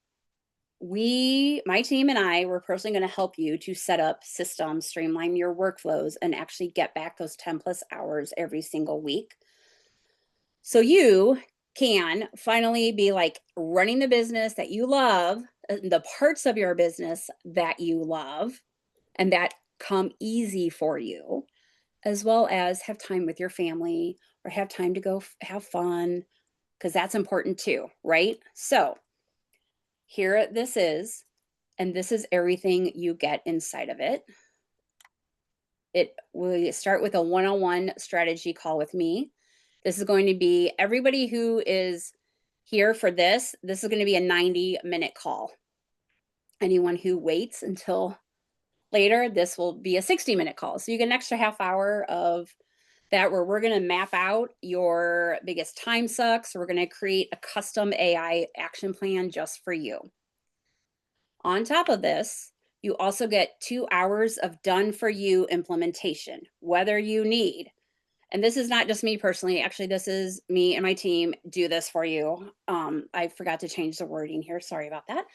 My team and I, we're personally going to help you to set up systems, streamline your workflows, and actually get back those 10+ hours every single week. So you can finally be like running the business that you love, the parts of your business that you love, and that come easy for you, as well as have time with your family or have time to go have fun, because that's important too, right? So here this is, and this is everything you get inside of it. It will start with a one-on-one strategy call with me. This is going to be everybody who is here for this. This is going to be a 90-minute call. Anyone who waits until later, this will be a 60-minute call. So you get an extra half hour of that where we're going to map out your biggest time sucks. We're going to create a custom AI action plan just for you. On top of this, you also get 2 hours of done for you implementation, whether you need. And this is not just me personally. Actually, this is me and my team do this for you. I forgot to change the wording here. Sorry about that.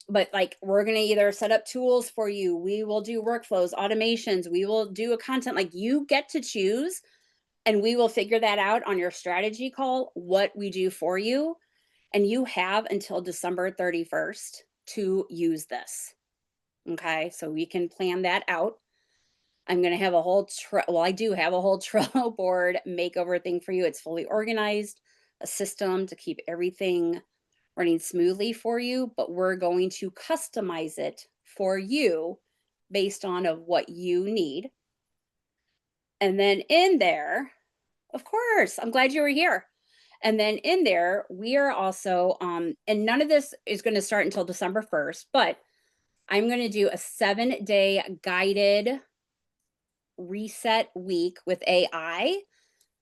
But like, we're going to either set up tools for you. We will do workflows, automations. We will do a content, like you get to choose, and we will figure that out on your strategy call, what we do for you. And you have until December 31st to use this. Okay. So we can plan that out. I'm going to have a whole, I do have a whole Trello board makeover thing for you. It's fully organized, a system to keep everything running smoothly for you, but we're going to customize it for you based on of what you need. And then in there, of course, I'm glad you were here. And then in there, we are also, and none of this is going to start until December 1st, but I'm going to do a 7-day guided reset week with AI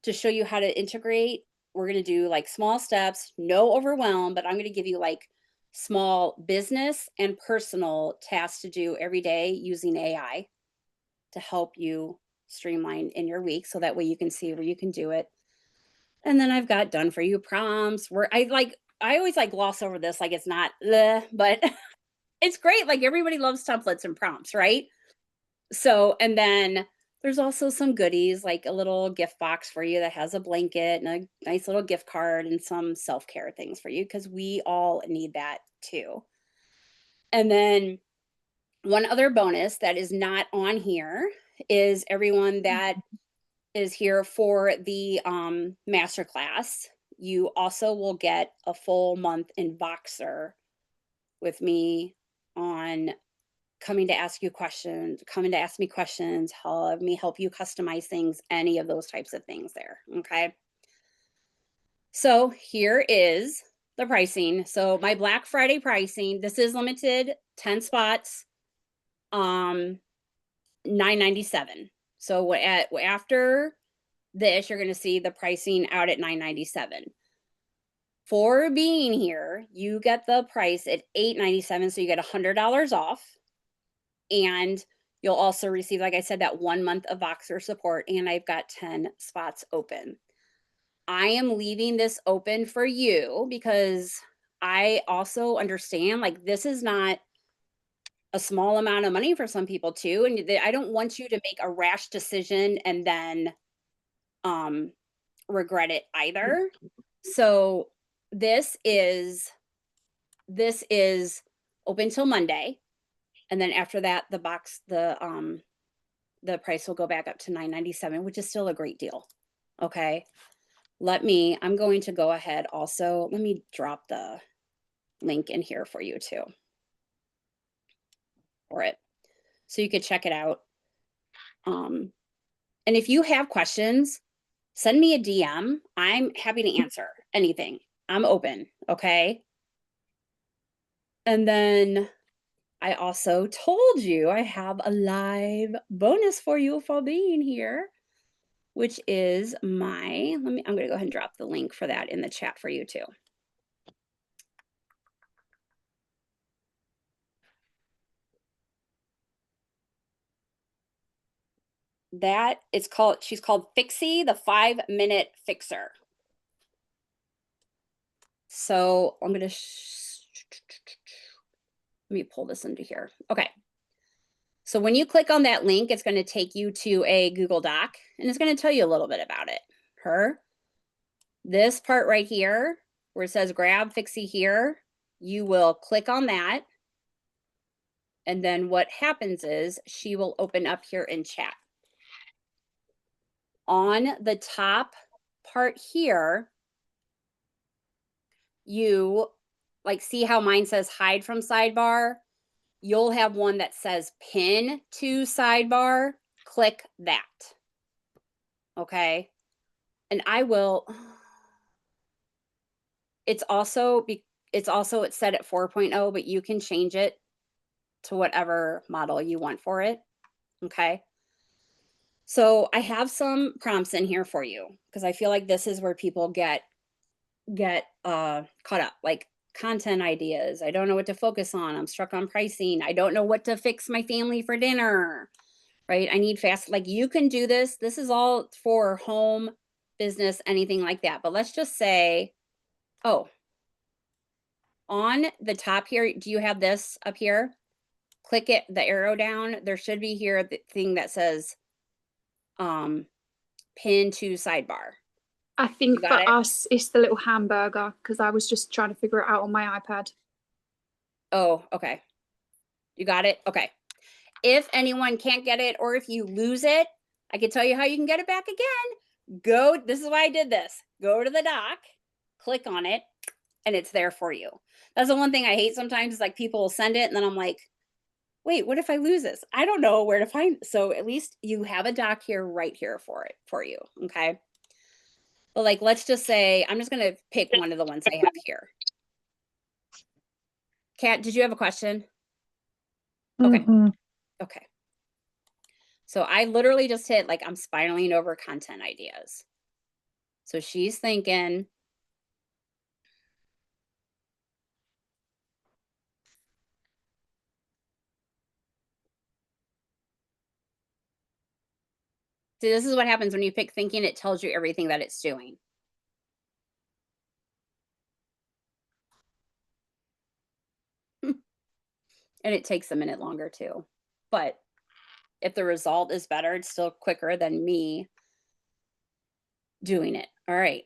to show you how to integrate. We're going to do like small steps, no overwhelm, but I'm going to give you like small business and personal tasks to do every day using AI to help you streamline in your week. So that way you can see where you can do it. And then I've got done for you prompts where I always like gloss over this like it's not, but it's great. Like everybody loves templates and prompts, right? So, and then there's also some goodies like a little gift box for you that has a blanket and a nice little gift card and some self care things for you because we all need that too. And then one other bonus that is not on here is everyone that is here for the masterclass. You also will get a full month in Voxer with me on coming to ask you questions, coming to ask me questions, help me help you customize things, any of those types of things there. Okay. So here is the pricing. So my Black Friday pricing, this is limited, 10 spots, $9.97. So after this, you're going to see the pricing out at $9.97. For being here, you get the price at $8.97, so you get $100 off. And you'll also receive, like I said, that 1 month of Voxer support, and I've got 10 spots open. I am leaving this open for you because I also understand, like, this is not a small amount of money for some people too, and I don't want you to make a rash decision and then regret it either. So this is open till Monday, and then after that the price will go back up to $9.97, which is still a great deal. Okay. I'm going to go ahead also. Let me drop the link in here for you too. For it. So you could check it out. And if you have questions, send me a DM. I'm happy to answer anything. I'm open. Okay. And then I also told you I have a live bonus for you for being here, which is I'm going to go ahead and drop the link for that in the chat for you too. She's called Fixie, the 5-minute fixer. So I'm going to, let me pull this into here. Okay. So when you click on that link, it's going to take you to a Google Doc and it's going to tell you a little bit about it. This part right here where it says grab Fixie here, you will click on that. And then what happens is she will open up here in chat. On the top part here, you see how mine says hide from sidebar? You'll have one that says pin to sidebar. Click that. Okay. And it's set at 4.0, but you can change it to whatever model you want for it. Okay. So I have some prompts in here for you because I feel like this is where people get caught up, like content ideas. I don't know what to focus on. I'm stuck on pricing. I don't know what to fix my family for dinner, right? I need fast, like you can do this. This is all for home, business, anything like that. But let's just say, oh, on the top here, do you have this up here? Click it, the arrow down. There should be here the thing that says pin to sidebar. I think for us, it's the little hamburger because I was just trying to figure it out on my iPad. Oh, okay. You got it? Okay. If anyone can't get it or if you lose it, I can tell you how you can get it back again. This is why I did this. Go to the doc, click on it, and it's there for you. That's the one thing I hate sometimes is like people will send it and then I'm like, wait, what if I lose this? I don't know where to find it. So at least you have a doc here right here for you. Okay. But like, let's just say, I'm just going to pick one of the ones I have here. Kat, did you have a question? Okay. Mm-mm. Okay. So I literally just hit like, I'm spiraling over content ideas. So she's thinking, see, this is what happens when you pick thinking, it tells you everything that it's doing. And it takes a minute longer too. But if the result is better, it's still quicker than me doing it. All right.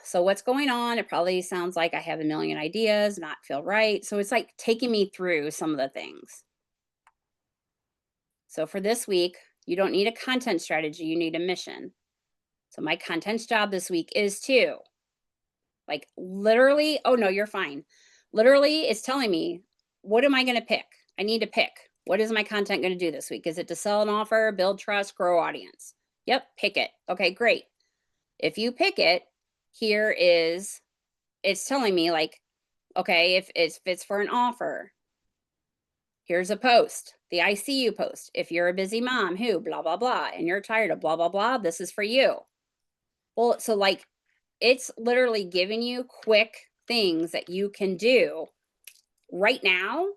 So what's going on? It probably sounds like I have a million ideas, not feel right. So it's like taking me through some of the things. So for this week, you don't need a content strategy, you need a mission. So my content job this week is to, like, literally, oh no, you're fine. Literally, it's telling me, what am I going to pick? I need to pick. What is my content going to do this week? Is it to sell an offer, build trust, grow audience? Yep, pick it. Okay, great. If you pick it, here is, it's telling me, like, okay, if it's for an offer, here's a post, the I see you post. If you're a busy mom who blah, blah, blah, and you're tired of blah, blah, blah, this is for you. Well, so like, it's literally giving you quick things that you can do right now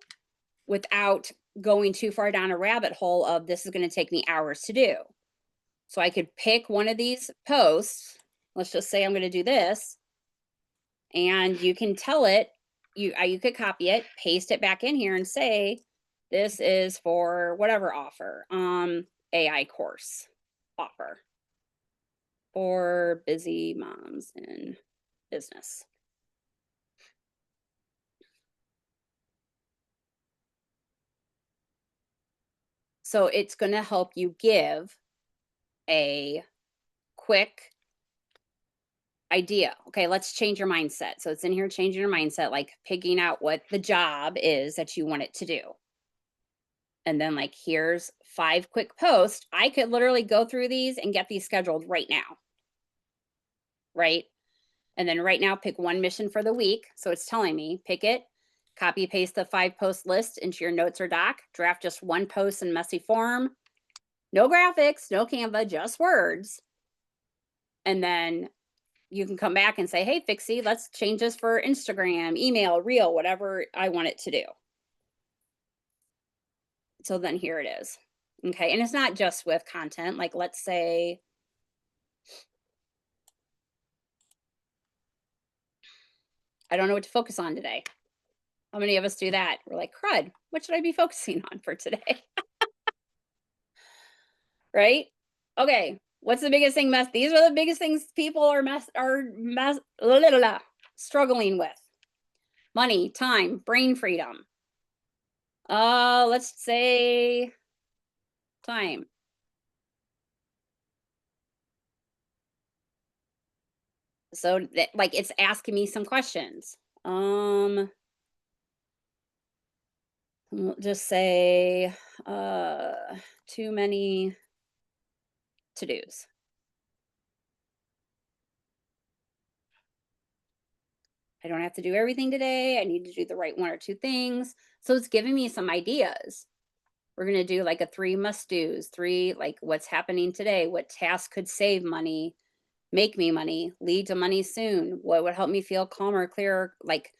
without going too far down a rabbit hole of this is going to take me hours to do. So I could pick one of these posts. Let's just say I'm going to do this, and you can tell it, you could copy it, paste it back in here and say, this is for whatever offer, AI course offer for busy moms in business. So it's going to help you give a quick idea. Okay, let's change your mindset. So it's in here changing your mindset, like picking out what the job is that you want it to do. And then, like, here's 5 quick posts. I could literally go through these and get these scheduled right now. Right? And then right now, pick one mission for the week. So it's telling me, pick it, copy paste the 5 post list into your notes or doc, draft just one post in messy form. No graphics, no Canva, just words. And then you can come back and say, hey, Fixie, let's change this for Instagram, email, reel, whatever I want it to do. So then here it is. Okay. And it's not just with content. Like, let's say, I don't know what to focus on today. How many of us do that? We're like, crud, what should I be focusing on for today? Right? Okay. What's the biggest thing these are the biggest things people are struggling with. Money, time, brain freedom. Let's say time. So that, like, it's asking me some questions. We'll just say too many to-dos. I don't have to do everything today. I need to do the right 1 or 2 things. So it's giving me some ideas. We're going to do like a 3 must-dos, 3, like, what's happening today, what task could save money, make me money, lead to money soon, what would help me feel calmer, clearer, like,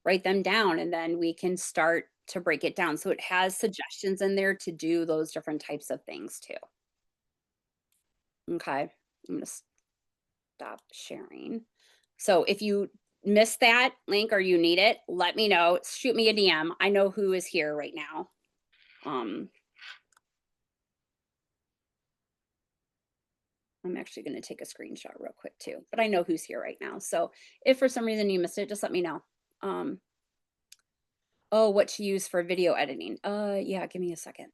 write them down, and then we can start to break it down. So it has suggestions in there to do those different types of things too. Okay, I'm going to stop sharing. So if you miss that link or you need it, let me know. Shoot me a DM. I know who is here right now. I'm actually going to take a screenshot real quick too, but I know who's here right now. So if for some reason you missed it, just let me know. Oh, what to use for video editing. Yeah, give me a second.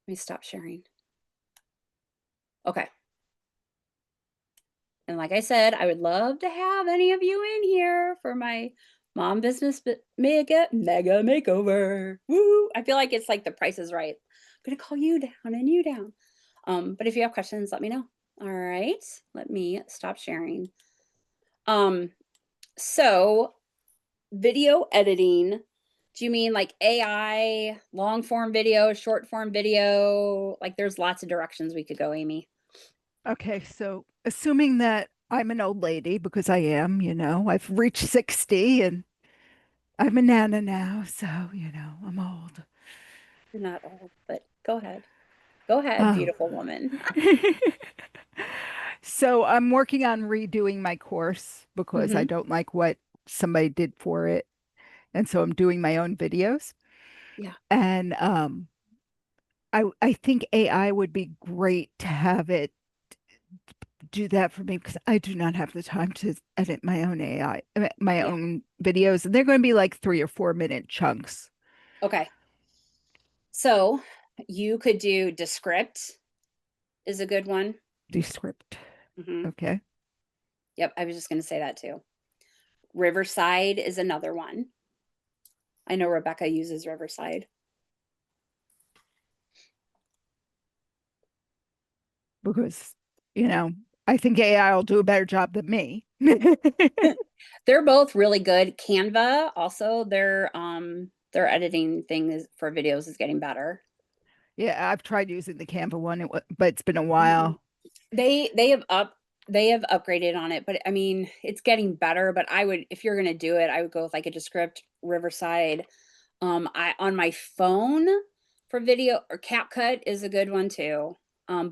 Let me stop sharing. Okay. And like I said, I would love to have any of you in here for my Mom Business Mega Makeover. Woo! I feel like it's like The Price is Right. I'm going to call you down and you down. But if you have questions, let me know. All right. Let me stop sharing. So video editing, do you mean like AI, long form video, short form video? Like, there's lots of directions we could go, Amy. Okay, so assuming that I'm an old lady, because I am, I've reached 60 and I'm a nana now, so, I'm old. You're not old, but go ahead. Go ahead, Oh. beautiful woman. So I'm working on redoing my course because I Mhm. don't like what somebody did for it. And so I'm doing my own videos. Yeah. And I think AI would be great to have it do that for me because I do not have the time to edit my own AI, my Yeah. own videos. And they're going to be like 3 or 4 minute chunks. Okay. So you could do Descript is a good one. Descript. Hmm. Okay. Yep. I was just going to say that too. Riverside is another one. I know Rebecca uses Riverside. Because, I think AI will do a better job than me. They're both really good. Canva also, their editing thing is for videos is getting better. Yeah, I've tried using the Canva one, but it's been a while. They have upgraded on it, but I mean, it's getting better, but I would, if you're going to do it, I would go with like a Descript, Riverside. I on my phone for video, or CapCut is a good one too.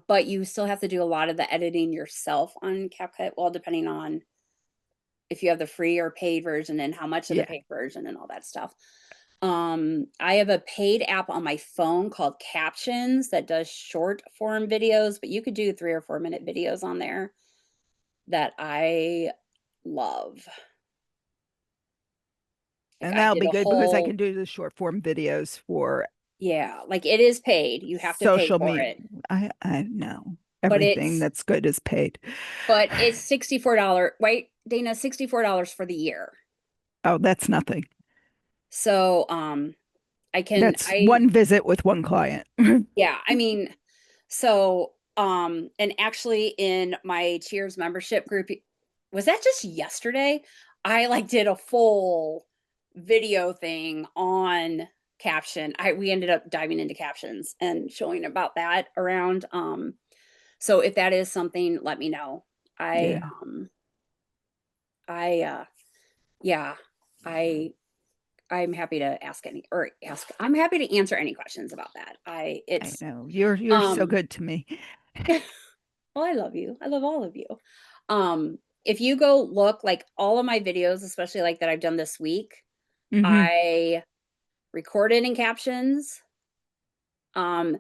But you still have to do a lot of the editing yourself on CapCut, well, depending on if you have the free or paid version and how much of the Yeah. paid version and all that stuff. I have a paid app on my phone called Captions that does short form videos, but you could do 3 or 4 minute videos on there that I love. Like And I that'll did be a good because I whole, can do the short form videos for yeah, like it is paid. You have to pay social for media. it, I know but everything that's good is paid. it's $64. Wait, Dana, $64 for the year. Oh, that's nothing. So, That's one visit with one client. yeah, I mean, so, and actually in my Cheers membership group, was that just yesterday? I like did a full video thing on caption. We ended up diving into captions and showing about that around. So if that is something, let me know. I, Yeah. yeah, I'm happy to I'm happy to answer any questions about that. I know. You're so good to me. Well, I love you. I love all of you. If you go look, like all of my videos, especially like that I've done this week, Hmm. I recorded in captions. Um,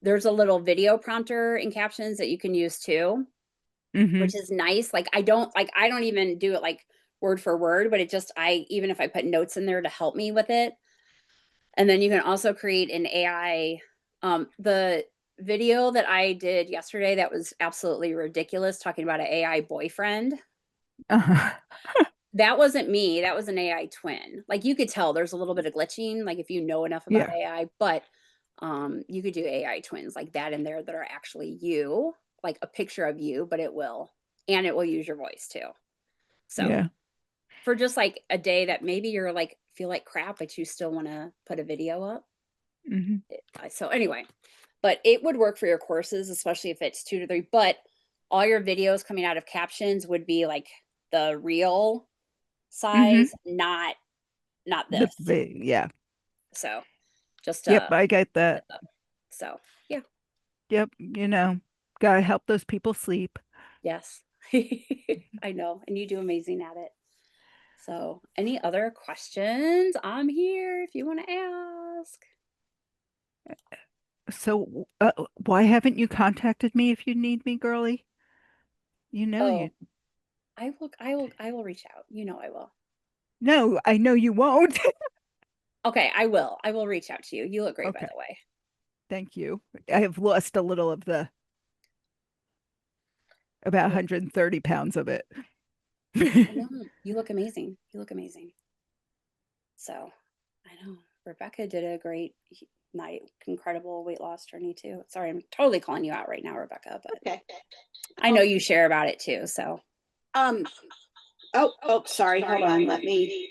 there's a little video prompter in captions that you can use too, Hmm. which is nice. Like I don't even do it like word for word, but even if I put notes in there to help me with it. And then you can also create an AI. The video that I did yesterday that was absolutely ridiculous, talking about an AI boyfriend. Uh-huh. That wasn't me. That was an AI twin. Like you could tell there's a little bit of glitching, like if you know enough about Yeah. AI, but you could do AI twins like that in there that are actually you, like a picture of you, but it will use your voice too. So Yeah. for just like a day that maybe you're like feel like crap, but you still want to put a video up. Hmm. So anyway, but it would work for your courses, especially if it's 2 to 3. But all your videos coming out of captions would be like the real Hmm. size, not The this. yeah. So just Yep, I get that. so yeah, Yep, gotta help those people sleep. yes. I know, and you do amazing at it. So any other questions? I'm here if you want to ask. So, why haven't you contacted me if you need me, girly? You know you. Oh, I will reach out. You know I will. No, I know you won't. Okay, I will. I will reach out to you. You look great, by Okay, the way. thank you. I have lost a little of about Yeah, 130 pounds of it. I know. You look amazing. You look amazing. So I know Rebecca did a great incredible weight loss journey too. Sorry, I'm totally calling you out right now, Rebecca, but Okay. I know you share about it too. So Um, sorry. Hold on. Let me.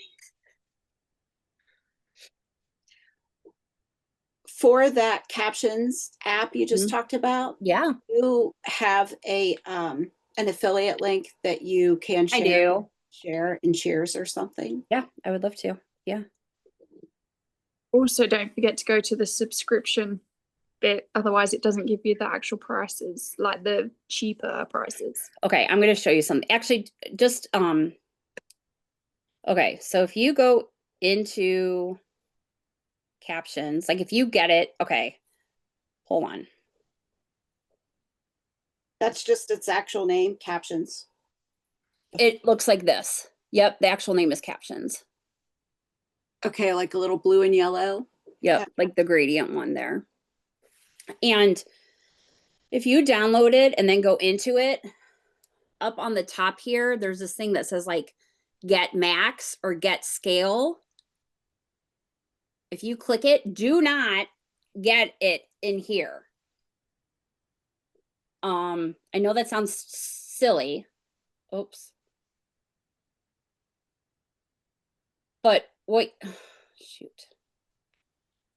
For that captions app you just talked about, yeah, you have an affiliate link that you can I do. share in Cheers or something. Yeah, I would love to. Yeah. Also, don't forget to go to the subscription bit, otherwise it doesn't give you the actual prices, like the cheaper prices. Okay, I'm going to show you something. Actually, just okay, so if you go into captions, like if you get it, okay, hold on. That's just its actual name, captions. It looks like this. Yep, the actual name is captions. Okay, like a little blue and yellow. Yep, like the gradient one there. And if you download it and then go into it, up on the top here, there's this thing that says like get max or get scale. If you click it, do not get it in here. I know that sounds silly. Oops. But what, shoot.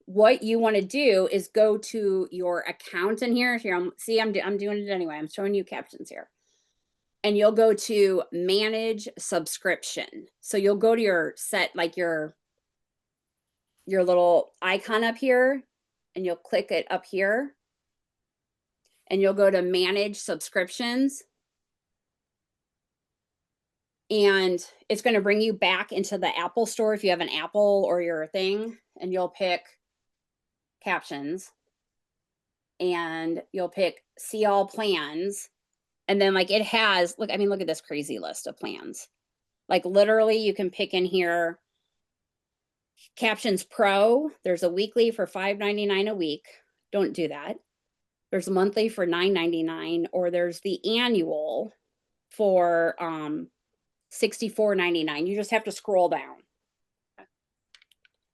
What you want to do is go to your account in here. Here, I'm doing it anyway. I'm showing you captions here. And you'll go to manage subscription. So you'll go to your set, like your little icon up here, and you'll click it up here. And you'll go to manage subscriptions. And it's going to bring you back into the Apple store if you have an Apple or your thing, and you'll pick captions. And you'll pick see all plans. And then like it has, look, I mean, look at this crazy list of plans. Like literally you can pick in here Captions Pro. There's a weekly for $5.99 a week. Don't do that. There's a monthly for $9.99, or there's the annual for $64.99. You just have to scroll down.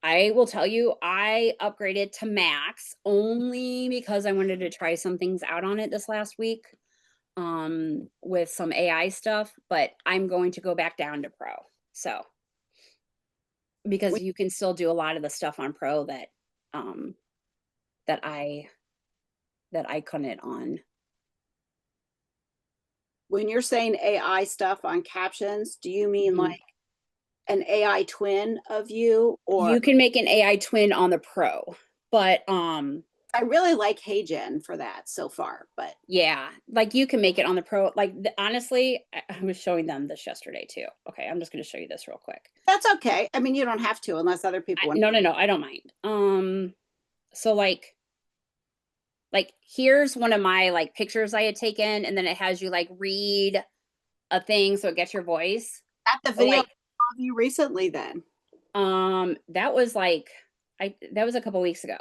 I will tell you, I upgraded to Max only because I wanted to try some things out on it this last week with some AI stuff, but I'm going to go back down to Pro. So, because you can still do a lot of the stuff on Pro that I couldn't on. When you're saying AI stuff on captions, do you mean like an AI twin of you, or you can make an AI twin on the Pro? But I really like HeyGen for that so far, but yeah, like you can make it on the Pro. Like honestly, I was showing them this yesterday too. Okay, I'm just going to show you this real quick. that's okay. I mean, you don't have to unless other people want. No, I don't mind. So like here's one of my like pictures I had taken, and then it has you like read a thing so it gets your voice. At the video of you recently then. That was like that was a couple weeks ago.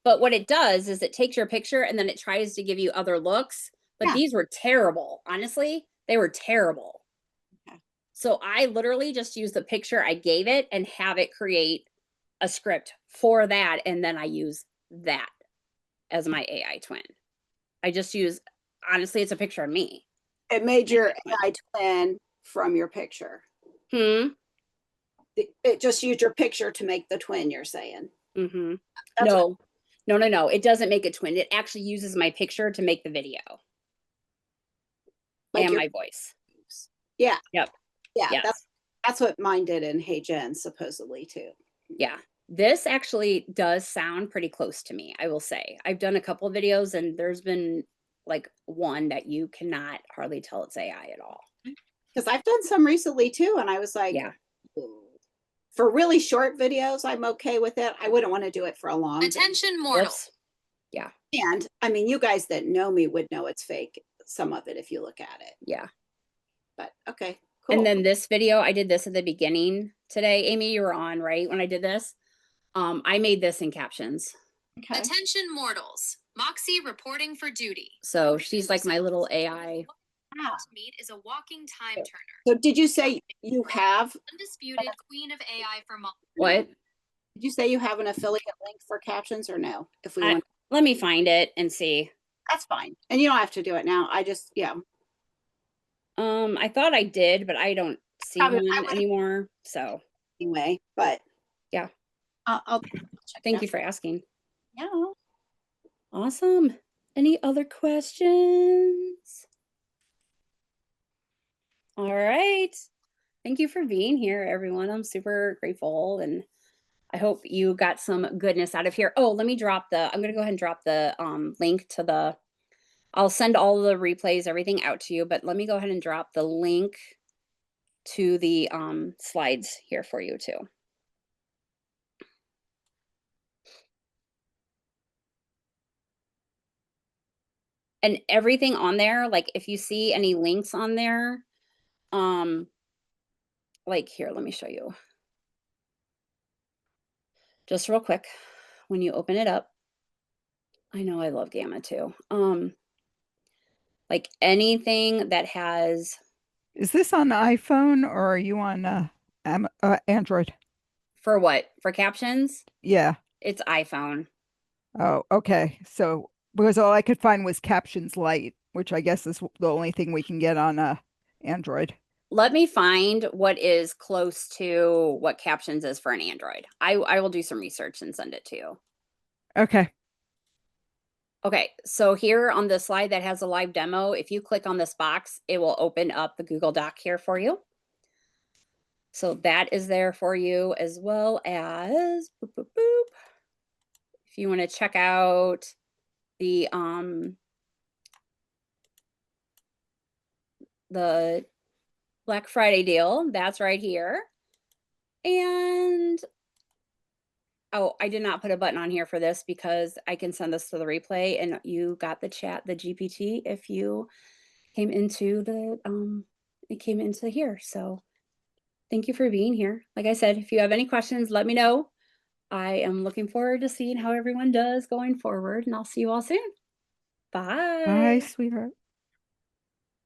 But what it does is it takes your picture and then it tries to give you other looks. But these were terrible. Honestly, they were terrible. Okay. So I literally just used the picture I gave it and have it create a script for that. And then I use that as my AI twin. I just use, honestly, it's a picture of me. It made your AI twin from your picture. It just used your picture to make the twin, you're saying? No. It doesn't make a twin. It actually uses my picture to make the video. Like and my voice. Yeah. Yep. Yeah. Yes. That's what mine did in HeyGen, supposedly too. Yeah. This actually does sound pretty close to me, I will say. I've done a couple of videos and there's been like one that you cannot hardly tell it's AI at all. Because I've done some recently too, and I was like, for really short videos, I'm okay with it. I wouldn't want to do it for a long. Attention mortals. Yeah. And I mean, you guys that know me would know it's fake, some of it, if you look at it. Yeah. But okay, cool. And then this video, I did this at the beginning today. Amy, you were on, right? When I did this, I made this in captions. Okay. Attention mortals. Moxie reporting for duty. So she's like my little AI. Meet is a walking time turner. So did you say you have undisputed queen of AI for mom? What? Did you say you have an affiliate link for captions or no? If we want, let me find it and see. That's fine. And you don't have to do it now. I just I thought I did, but I don't see one anymore. So anyway, but yeah. I'll check. Thank you for asking. Yeah. Awesome. Any other questions? All right. Thank you for being here, everyone. I'm super grateful and I hope you got some goodness out of here. Oh, let me drop I'm going to go ahead and drop the link to I'll send all the replays, everything out to you, but let me go ahead and drop the link to the slides here for you too. And everything on there, like if you see any links on there, like here, let me show you. Just real quick, when you open it up, I know I love Gamma too. Like anything that has, Is this on iPhone or are you on Android? for what? For captions? Yeah. It's iPhone. Oh, okay. So because all I could find was Captions Lite, which I guess is the only thing we can get on Android. Let me find what is close to what captions is for an Android. I will do some research and send it to you. Okay. Okay, so here on the slide that has a live demo, if you click on this box, it will open up the Google Doc here for you. So that is there for you, as well as boop, boop, boop. If you want to check out the Black Friday deal, that's right here. And oh, I did not put a button on here for this because I can send this to the replay, and you got the GPT if you came into here. So thank you for being here. Like I said, if you have any questions, let me know. I am looking forward to seeing how everyone does going forward, and I'll see you all soon. Bye. Bye, sweetheart.